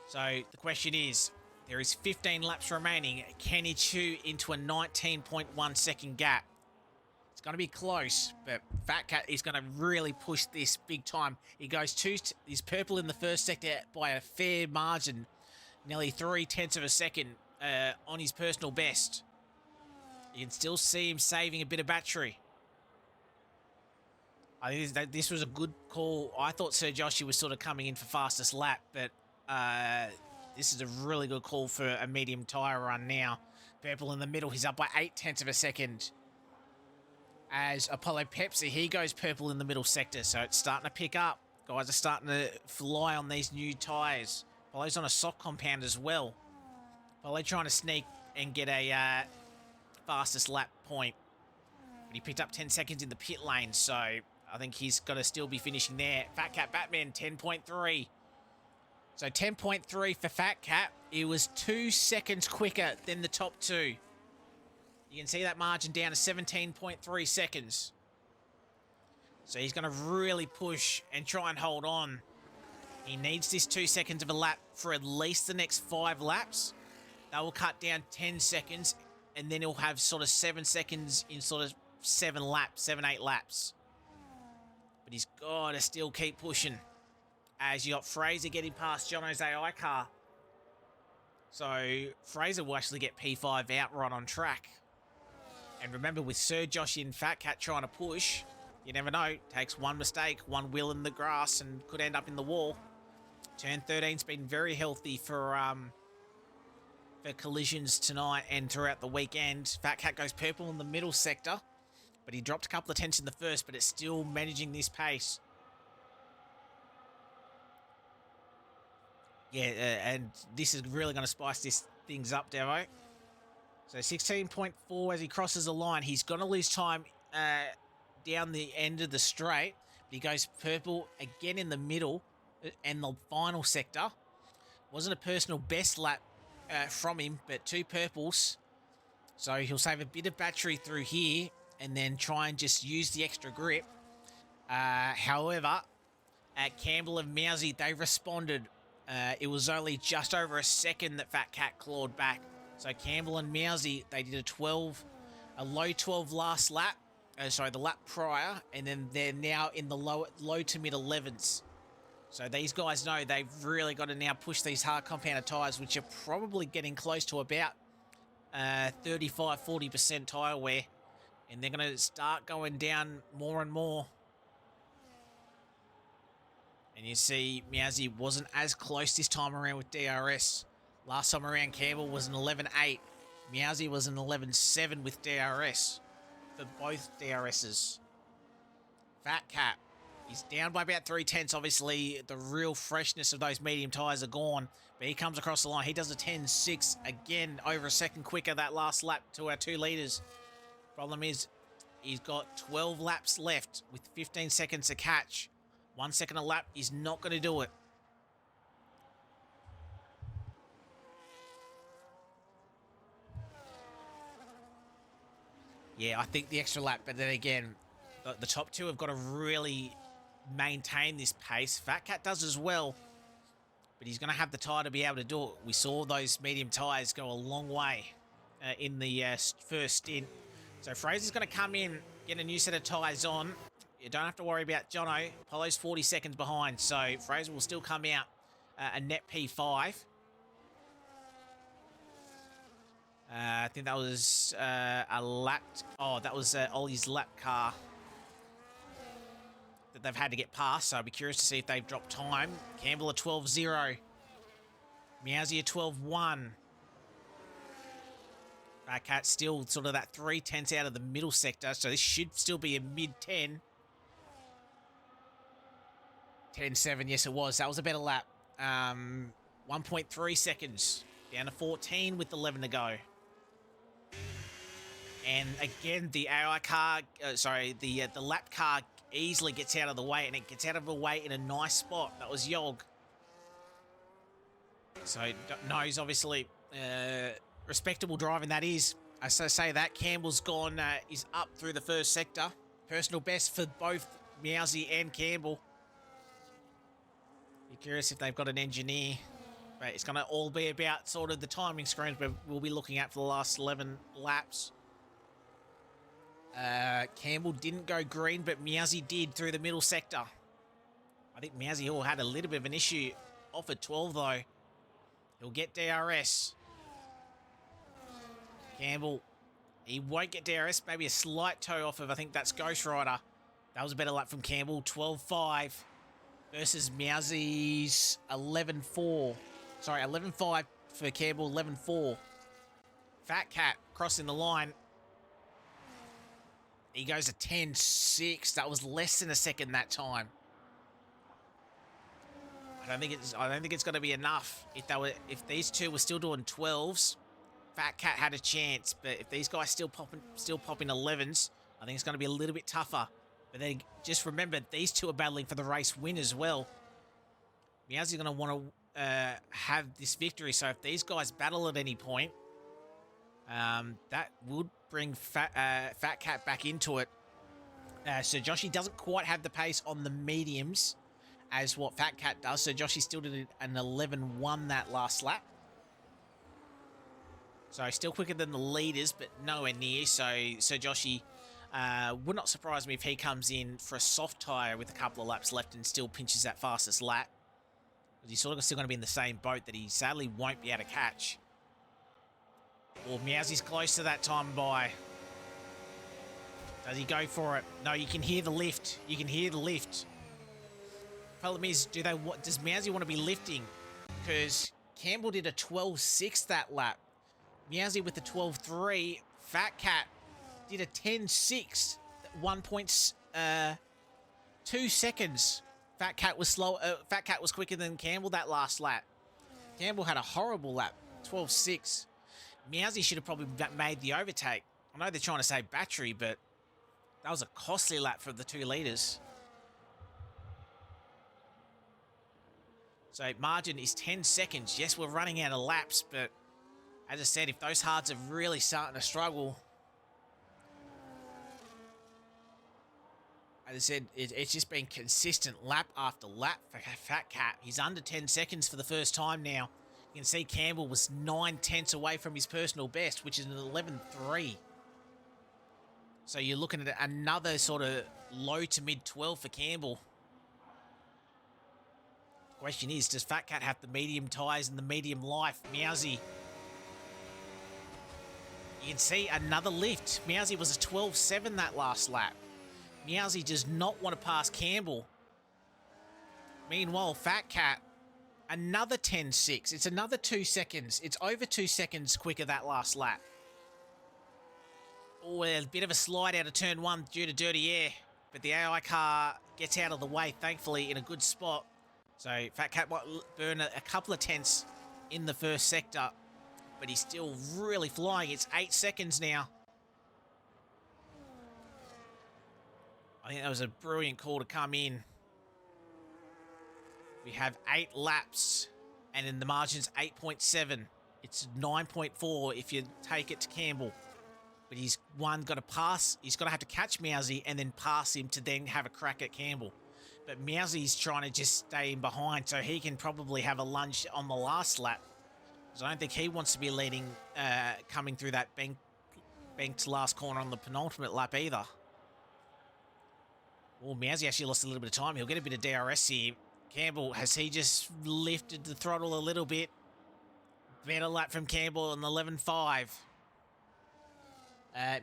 So the question is, there is 15 laps remaining. Can he chew into a 19.1 second gap? It's going to be close, but Fat Cat is going to really push this big time. He goes he's purple in the first sector by a fair margin, nearly 0.3 of a second on his personal best. You can still see him saving a bit of battery. I think this was a good call. I thought Sir Joshi was sort of coming in for fastest lap, but this is a really good call for a medium tyre run now. Purple in the middle, he's up by 0.8 of a second. As Apollo Pepsi, he goes purple in the middle sector, so it's starting to pick up. Guys are starting to fly on these new tyres. Apollo's on a soft compound as well. Apollo trying to sneak and get a fastest lap point. But he picked up 10 seconds in the pit lane, so I think he's got to still be finishing there. Fat Cat Batman, 10.3. So 10.3 for Fat Cat. It was 2 seconds quicker than the top two. You can see that margin down to 17.3 seconds. So he's going to really push and try and hold on. He needs this 2 seconds of a lap for at least the next 5 laps. That will cut down 10 seconds, and then he'll have sort of 7 seconds in sort of 7, 8 laps. But he's got to still keep pushing. As you got Fraser getting past Jono's AI car. So Fraser will actually get P5 outright on track. And remember, with Sir Joshi and Fat Cat trying to push, you never know. Takes one mistake, one wheel in the grass, and could end up in the wall. Turn 13's been very healthy for collisions tonight and throughout the weekend. Fat Cat goes purple in the middle sector, but he dropped a couple of tenths in the first, but it's still managing this pace. Yeah, and this is really going to spice things up, Devo. So 16.4 as he crosses the line. He's going to lose time down the end of the straight. But he goes purple again in the middle and the final sector. Wasn't a personal best lap from him, but 2 purples. So he'll save a bit of battery through here and then try and just use the extra grip. However, at Campbell and Mousy, they responded. It was only just over a second that Fat Cat clawed back. So Campbell and Mousy, they did a low 12 last lap. The lap prior, and then they're now in the low to mid 11s. So these guys know they've really got to now push these hard compounded tyres, which are probably getting close to about 35-40% tyre wear. And they're going to start going down more and more. And you see Meowsy wasn't as close this time around with DRS. Last time around, Campbell was an 11.8. Meowsy was an 11.7 with DRS for both DRSs. Fat Cat, he's down by about 0.3. Obviously, the real freshness of those medium tyres are gone. But he comes across the line. He does a 10.6 again, over a second quicker that last lap to our 2 leaders. Problem is, he's got 12 laps left with 15 seconds to catch. 1 second a lap is not going to do it. Yeah, I think the extra lap, but then again, the top two have got to really maintain this pace. Fat Cat does as well, but he's going to have the tyre to be able to do it. We saw those medium tyres go a long way in the first stint. So Fraser's going to come in, get a new set of tyres on. You don't have to worry about Jono. Polo's 40 seconds behind, so Fraser will still come out a net P5. I think that was a lap. Oh, that was Ollie's lap car that they've had to get past. So I'll be curious to see if they've dropped time. Campbell a 12.0. Meowsy a 12.1. Fat Cat still sort of that 3/10 out of the middle sector. So this should still be a mid-10. 10.7, yes it was. That was a better lap. 1.3 seconds. Down to 14 with 11 to go. And again, the AI car, the lap car easily gets out of the way, and it gets out of the way in a nice spot. That was Yog. So knows obviously respectable driving that is. As I say that, Campbell's gone, is up through the first sector. Personal best for both Meowsy and Campbell. Be curious if they've got an engineer. But it's going to all be about sort of the timing screens we'll be looking at for the last 11 laps. Campbell didn't go green, but Meowsy did through the middle sector. I think Meowsy Hall had a little bit of an issue off at 12, though. He'll get DRS. Campbell, he won't get DRS. Maybe a slight toe off of, I think that's Ghost Rider. That was a better lap from Campbell. 12.5 versus Meowsy's 11.4. Sorry, 11.5 for Campbell, 11.4. Fat Cat crossing the line. He goes to 10.6. That was less than a second that time. I don't think it's going to be enough. If these two were still doing 12s, Fat Cat had a chance. But if these guys still popping 11s, I think it's going to be a little bit tougher. But then just remember, these two are battling for the race win as well. Meowsy's going to want to have this victory. So if these guys battle at any point, that would bring Fat Cat back into it. So Joshy doesn't quite have the pace on the mediums as what Fat Cat does. So Joshy still did an 11.1 that last lap. So still quicker than the leaders, but nowhere near. So Joshy would not surprise me if he comes in for a soft tyre with a couple of laps left and still pinches that fastest lap. Because he's sort of still going to be in the same boat that he sadly won't be able to catch. Well, Meowsy's close to that time by. Does he go for it? No, you can hear the lift. You can hear the lift. Problem is, does Meowsy want to be lifting? Because Campbell did a 12.6 that lap. Meowsy with the 12.3. Fat Cat did a 10.6. 1.2 seconds. Fat Cat was slow. Fat Cat was quicker than Campbell that last lap. Campbell had a horrible lap. 12.6. Meowsy should have probably made the overtake. I know they're trying to save battery, but that was a costly lap for the 2 leaders. So margin is 10 seconds. Yes, we're running out of laps, but as I said, if those hards are really starting to struggle, as I said, it's just been consistent lap after lap for Fat Cat. He's under 10 seconds for the first time now. You can see Campbell was 9/10 away from his personal best, which is an 11.3. So you're looking at another sort of low to mid 12 for Campbell. Question is, does Fat Cat have the medium tyres and the medium life? Meowsy. You can see another lift. Meowsy was a 12.7 that last lap. Meowsy does not want to pass Campbell. Meanwhile, Fat Cat, another 10.6. It's another 2 seconds. It's over 2 seconds quicker that last lap. Oh, a bit of a slide out of turn 1 due to dirty air. But the AI car gets out of the way, thankfully, in a good spot. So Fat Cat might burn a couple of tenths in the first sector. But he's still really flying. It's 8 seconds now. I think that was a brilliant call to come in. We have 8 laps, and in the margin's 8.7. It's 9.4 if you take it to Campbell. but he's got to pass. He's got to have to catch Mousy and then pass him to then have a crack at Campbell. But Mousy's trying to just stay in behind so he can probably have a lunge on the last lap. Because I don't think he wants to be leading, coming through that banked last corner on the penultimate lap either. Oh, Mousy actually lost a little bit of time. He'll get a bit of DRS here. Campbell, has he just lifted the throttle a little bit? Better lap from Campbell on 11.5.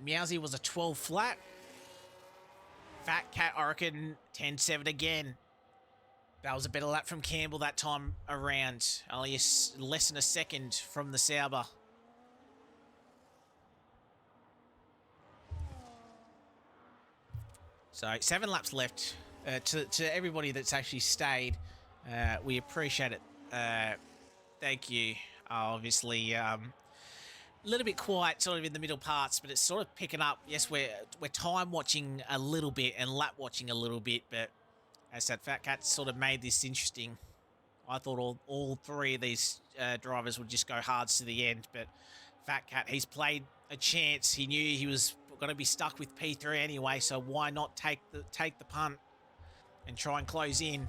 Mousy was a 12 flat. Fat Cat, I reckon, 10.7 again. That was a better lap from Campbell that time around. Only less than a second from the Sauber. So 7 laps left. To everybody that's actually stayed, we appreciate it. Thank you. Obviously, a little bit quiet sort of in the middle parts, but it's sort of picking up. Yes, we're time watching a little bit and lap watching a little bit, but as that Fat Cat sort of made this interesting. I thought all 3 of these drivers would just go hards to the end, but Fat Cat, he's played a chance. He knew he was going to be stuck with P3 anyway, so why not take the punt and try and close in?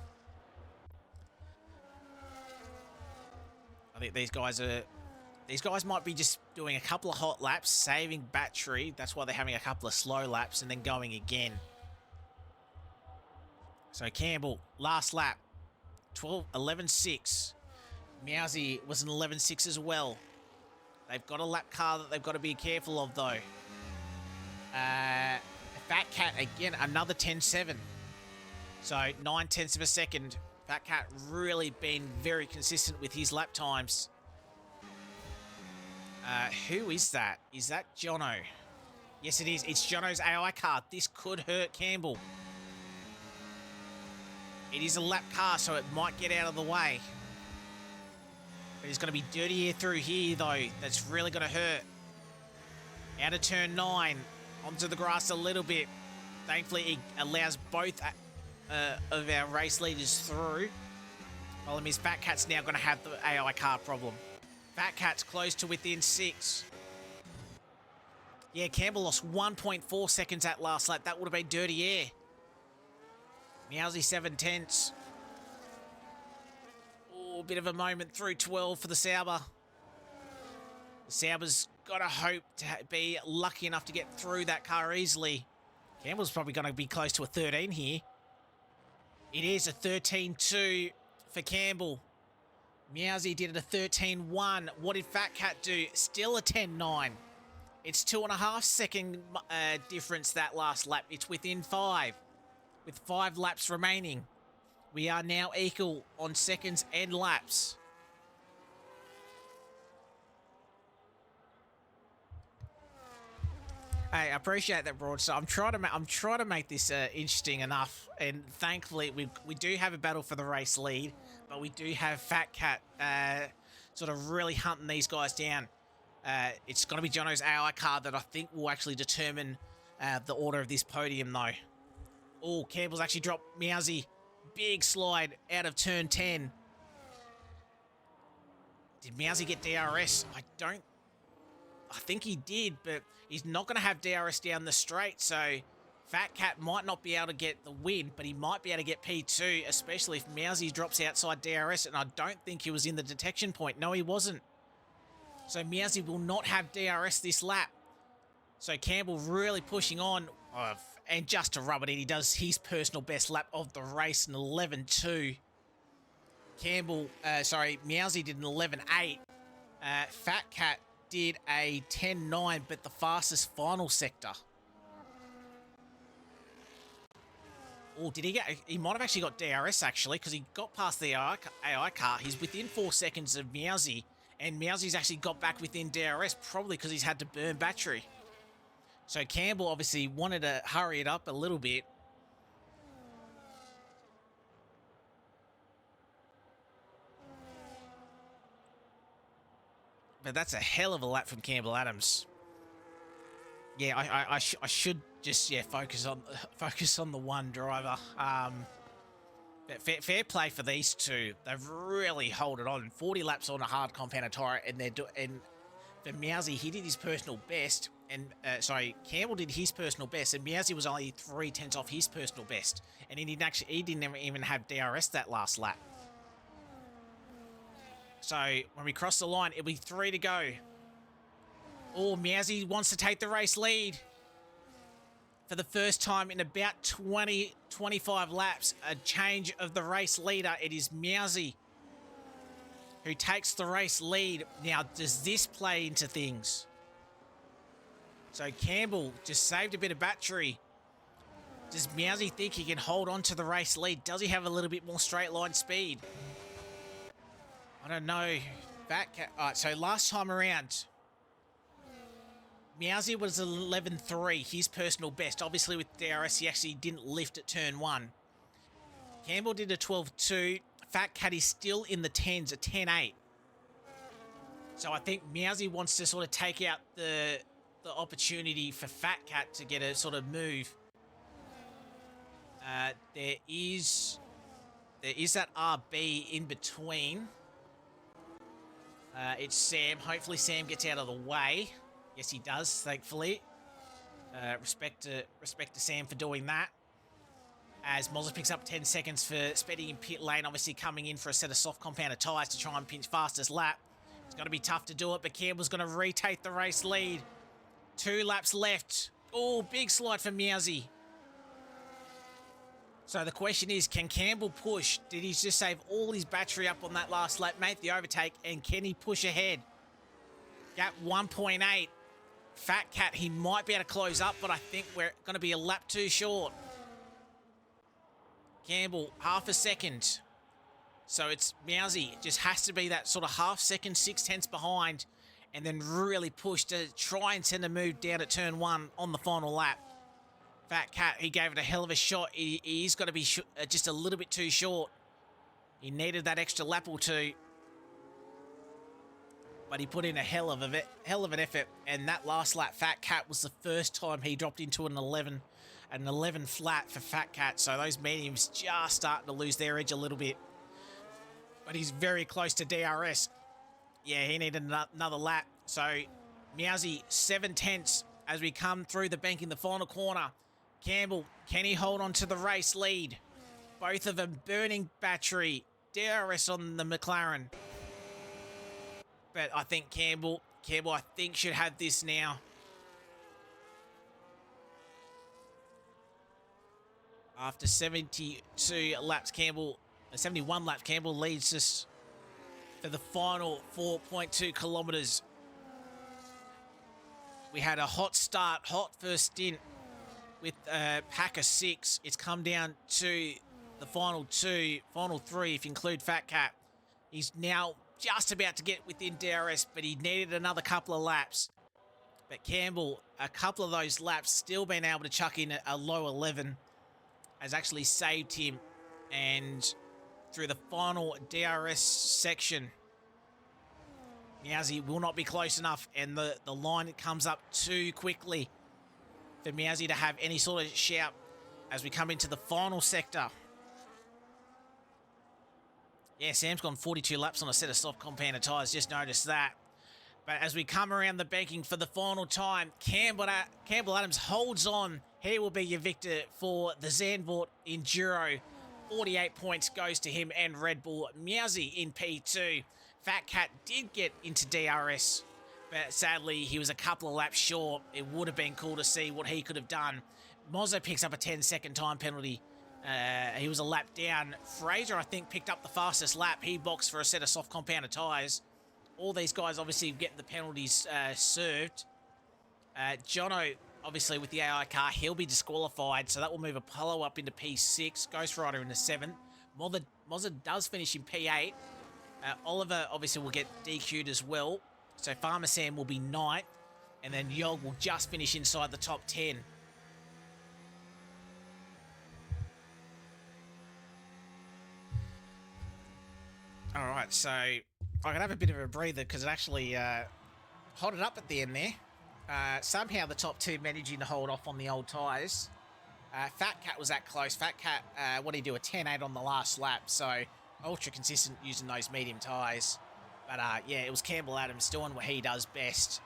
I think these guys might be just doing a couple of hot laps, saving battery. That's why they're having a couple of slow laps and then going again. So Campbell, last lap, 11.6. Mousy was an 11.6 as well. They've got a lap car that they've got to be careful of, though. Fat Cat, again, another 10.7. So 9/10 of a second. Fat Cat really been very consistent with his lap times. Who is that? Is that Jono? Yes, it is. It's Jono's AI car. This could hurt Campbell. It is a lap car, so it might get out of the way. But he's going to be dirty through here, though. That's really going to hurt. Out of turn 9. Onto the grass a little bit. Thankfully, it allows both of our race leaders through. Problem is, Fat Cat's now going to have the AI car problem. Fat Cat's close to within 6. Yeah, Campbell lost 1.4 seconds at last lap. That would have been dirty air. Mousy 7/10. Oh, a bit of a moment through 12 for the Sauber. The Sauber's got to hope to be lucky enough to get through that car easily. Campbell's probably going to be close to a 13 here. It is a 13.2 for Campbell. Mousy did it a 13.1. What did Fat Cat do? Still a 10.9. It's 2.5 second difference that last lap. It's within 5. With 5 laps remaining. We are now equal on seconds and laps. Hey, I appreciate that, Broad. So I'm trying to make this interesting enough, and thankfully we do have a battle for the race lead, but we do have Fat Cat sort of really hunting these guys down. It's going to be Jono's AI car that I think will actually determine the order of this podium, though. Oh, Campbell's actually dropped Mousy. Big slide out of turn 10. Did Mousy get DRS? I think he did, but he's not going to have DRS down the straight, so Fat Cat might not be able to get the win, but he might be able to get P2, especially if Mousy drops outside DRS, and I don't think he was in the detection point. No, he wasn't. So Mousy will not have DRS this lap. So Campbell really pushing on, and just to rub it in, he does his personal best lap of the race, an 11.2. Mousy did an 11.8. Fat Cat did a 10.9, but the fastest final sector. Oh, did he get... He might have actually got DRS, actually, because he got past the AI car. He's within 4 seconds of Mousy, and Mousy's actually got back within DRS, probably because he's had to burn battery. So Campbell obviously wanted to hurry it up a little bit. But that's a hell of a lap from Campbell Adams. Yeah, I should just focus on the one driver. But fair play for these two. They've really held it on. 40 laps on a hard compounded tyre, and for Mousy, he did his personal best, and sorry, Campbell did his personal best, and Meowsy was only 3/10 off his personal best, and he didn't even have DRS that last lap. So when we cross the line, it'll be 3 to go. Oh, Meowsy wants to take the race lead. For the first time in about 20, 25 laps, a change of the race leader. It is Meowsy who takes the race lead. Now, does this play into things? So Campbell just saved a bit of battery. Does Meowsy think he can hold on to the race lead? Does he have a little bit more straight line speed? I don't know. Alright, so last time around, Meowsy was 11.3, his personal best. Obviously with DRS, he actually didn't lift at turn 1. Campbell did a 12.2. Fat Cat is still in the 10s, a 10.8. So I think Meowsy wants to sort of take out the opportunity for Fat Cat to get a sort of move. There is that RB in between. It's Sam. Hopefully Sam gets out of the way. Yes, he does, thankfully. Respect to Sam for doing that. As Mozza picks up 10 seconds for speeding in pit lane, obviously coming in for a set of soft compounded tyres to try and pinch fastest lap. It's going to be tough to do it, but Campbell's going to retake the race lead. 2 laps left. Oh, big slide for Meowsy. So the question is, can Campbell push? Did he just save all his battery up on that last lap, make the overtake, and can he push ahead? Gap 1.8. Fat Cat, he might be able to close up, but I think we're going to be a lap too short. Campbell, half a second. So it's Meowsy. It just has to be that sort of half second, 6/10 behind, and then really push to try and send a move down at turn 1 on the final lap. Fat Cat, he gave it a hell of a shot. He's got to be just a little bit too short. He needed that extra lap or two. But he put in a hell of an effort. And that last lap, Fat Cat, was the first time he dropped into an 11 flat for Fat Cat. So those mediums just starting to lose their edge a little bit. But he's very close to DRS. Yeah, he needed another lap. So Meowsy, 7/10 as we come through the bank in the final corner. Campbell, can he hold on to the race lead? Both of them burning battery. DRS on the McLaren. But I think Campbell, I think, should have this now. After 72 laps, 71 laps, Campbell leads us for the final 4.2 kilometres. We had a hot start, hot first stint with a pack of 6. It's come down to the final 3 if you include Fat Cat. He's now just about to get within DRS, but he needed another couple of laps. But Campbell, a couple of those laps, still been able to chuck in a low 11, has actually saved him. And through the final DRS section, Meowsy will not be close enough, and the line comes up too quickly for Meowsy to have any sort of shout as we come into the final sector. Yeah, Sam's gone 42 laps on a set of soft compounded tyres, just noticed that. But as we come around the banking for the final time, Campbell Adams holds on. He will be your victor for the Zandvoort Enduro. 48 points goes to him and Red Bull. Meowsy in P2. Fat Cat did get into DRS, but sadly he was a couple of laps short. It would have been cool to see what he could have done. Mozza picks up a 10-second time penalty. He was a lap down. Fraser, I think, picked up the fastest lap. He boxed for a set of soft compounded tyres. All these guys obviously get the penalties served. Jono, obviously with the AI car, he'll be disqualified, so that will move Apollo up into P6. Ghost Rider in the 7th. Mozza does finish in P8. Oliver obviously will get DQ'd as well. So Farmer Sam will be 9th. And then Yog will just finish inside the top 10. Alright, so I can have a bit of a breather because it actually hotted up at the end there. Somehow the top 2 managing to hold off on the old tyres. Fat Cat was that close. Fat Cat, what did he do? A 10.8 on the last lap. So ultra consistent using those medium tyres. But yeah, it was Campbell Adams doing what he does best.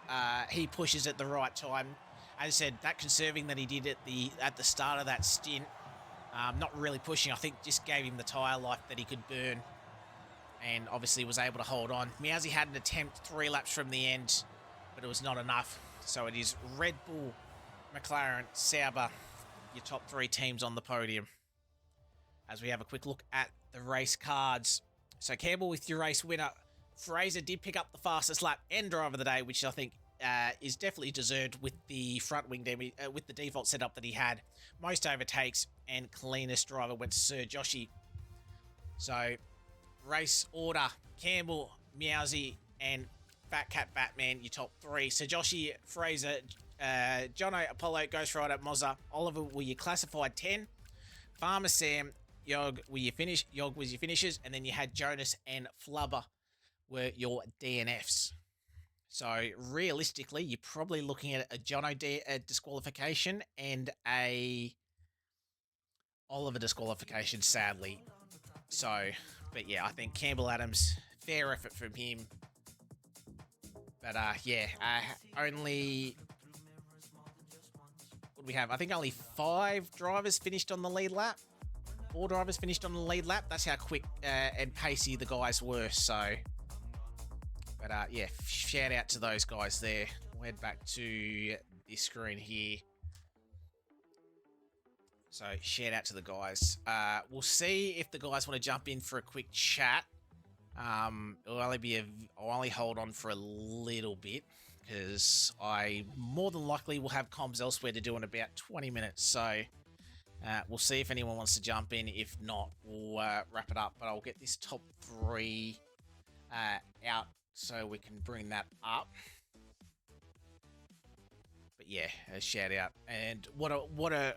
He pushes at the right time. As I said, that conserving that he did at the start of that stint, not really pushing, I think just gave him the tyre life that he could burn, and obviously was able to hold on. Meowsy had an attempt 3 laps from the end, but it was not enough. So it is Red Bull, McLaren, Sauber, your top 3 teams on the podium. As we have a quick look at the race cards. So Campbell with your race winner. Fraser did pick up the fastest lap and driver of the day, which I think is definitely deserved with the front wing with the default setup that he had. Most overtakes and cleanest driver went to Sir Joshy. So race order: Campbell, Meowsy, and Fat Cat Batman, your top 3. Sir Joshy, Fraser, Jono, Apollo, Ghost Rider, Mozza, Oliver were your classified 10. Farmer Sam, Yog were your Yog was your finishers, and then you had Jonas and Flubber were your DNFs. So realistically, you're probably looking at a Jono disqualification and a Oliver disqualification, sadly. So, but yeah, I think Campbell Adams, fair effort from him. But yeah, only, what do we have? I think only 5 drivers finished on the lead lap. 4 drivers finished on the lead lap. That's how quick and pacey the guys were. So, but yeah, shout out to those guys there. We'll head back to this screen here. So shout out to the guys. We'll see if the guys want to jump in for a quick chat. I'll only hold on for a little bit because I more than likely will have comms elsewhere to do in about 20 minutes. So we'll see if anyone wants to jump in. If not, we'll wrap it up. But I'll get this top 3 out so we can bring that up. But yeah, a shout out, and what a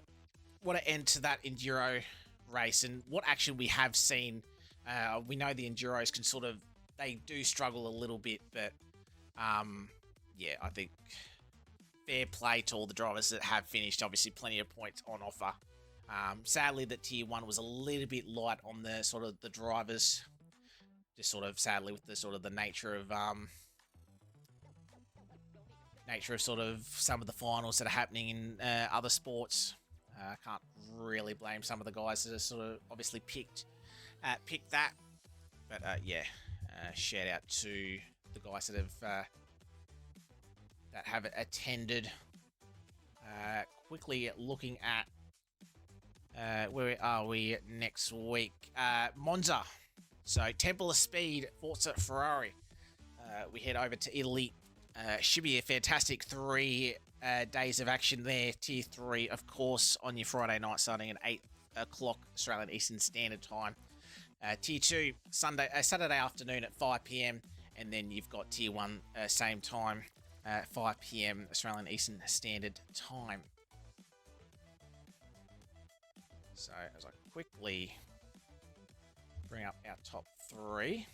end to that Enduro race, and what action we have seen. We know the Enduros can they do struggle a little bit, but yeah, I think fair play to all the drivers that have finished. Obviously, plenty of points on offer. Sadly, that Tier 1 was a little bit light on the the drivers. Just sadly with the nature of some of the finals that are happening in other sports. Can't really blame some of the guys that are obviously picked that. But yeah, shout out to the guys that have attended. Quickly looking at where are we next week? Monza. So Temple of Speed, Forza Ferrari. We head over to Italy. Should be a fantastic 3 days of action there. Tier 3, of course, on your Friday night, starting at 8 o'clock Australian Eastern Standard Time. Tier 2, Saturday afternoon at 5 p.m. And then you've got Tier 1, same time, 5 p.m. Australian Eastern Standard Time. So as I quickly bring up our top 3.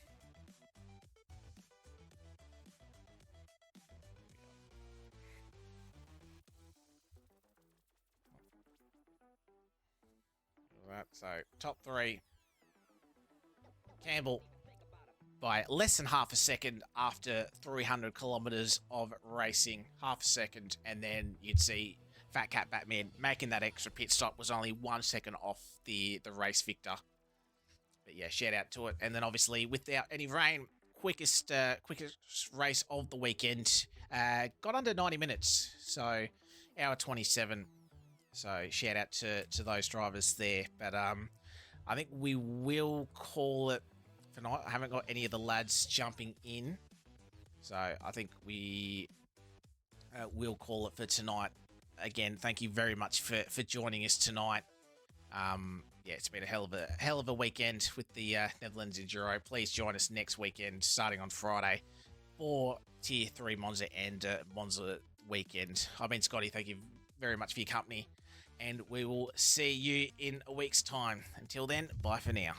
Right, so top 3. Campbell by less than half a second after 300 kilometers of racing, half a second, and then you'd see Fat Cat Batman making that extra pit stop was only 1 second off the race victor. But yeah, shout out to it. And then obviously without any rain, quickest race of the weekend, got under 90 minutes, so hour 27. So shout out to those drivers there. But I think we will call it for tonight. I haven't got any of the lads jumping in, so I think we will call it for tonight. Again, thank you very much for joining us tonight. Yeah, it's been a hell of a weekend with the Netherlands Enduro. Please join us next weekend, starting on Friday, for Tier 3 Monza and Monza weekend. I've been Scotty. Thank you very much for your company, and we will see you in a week's time. Until then, bye for now.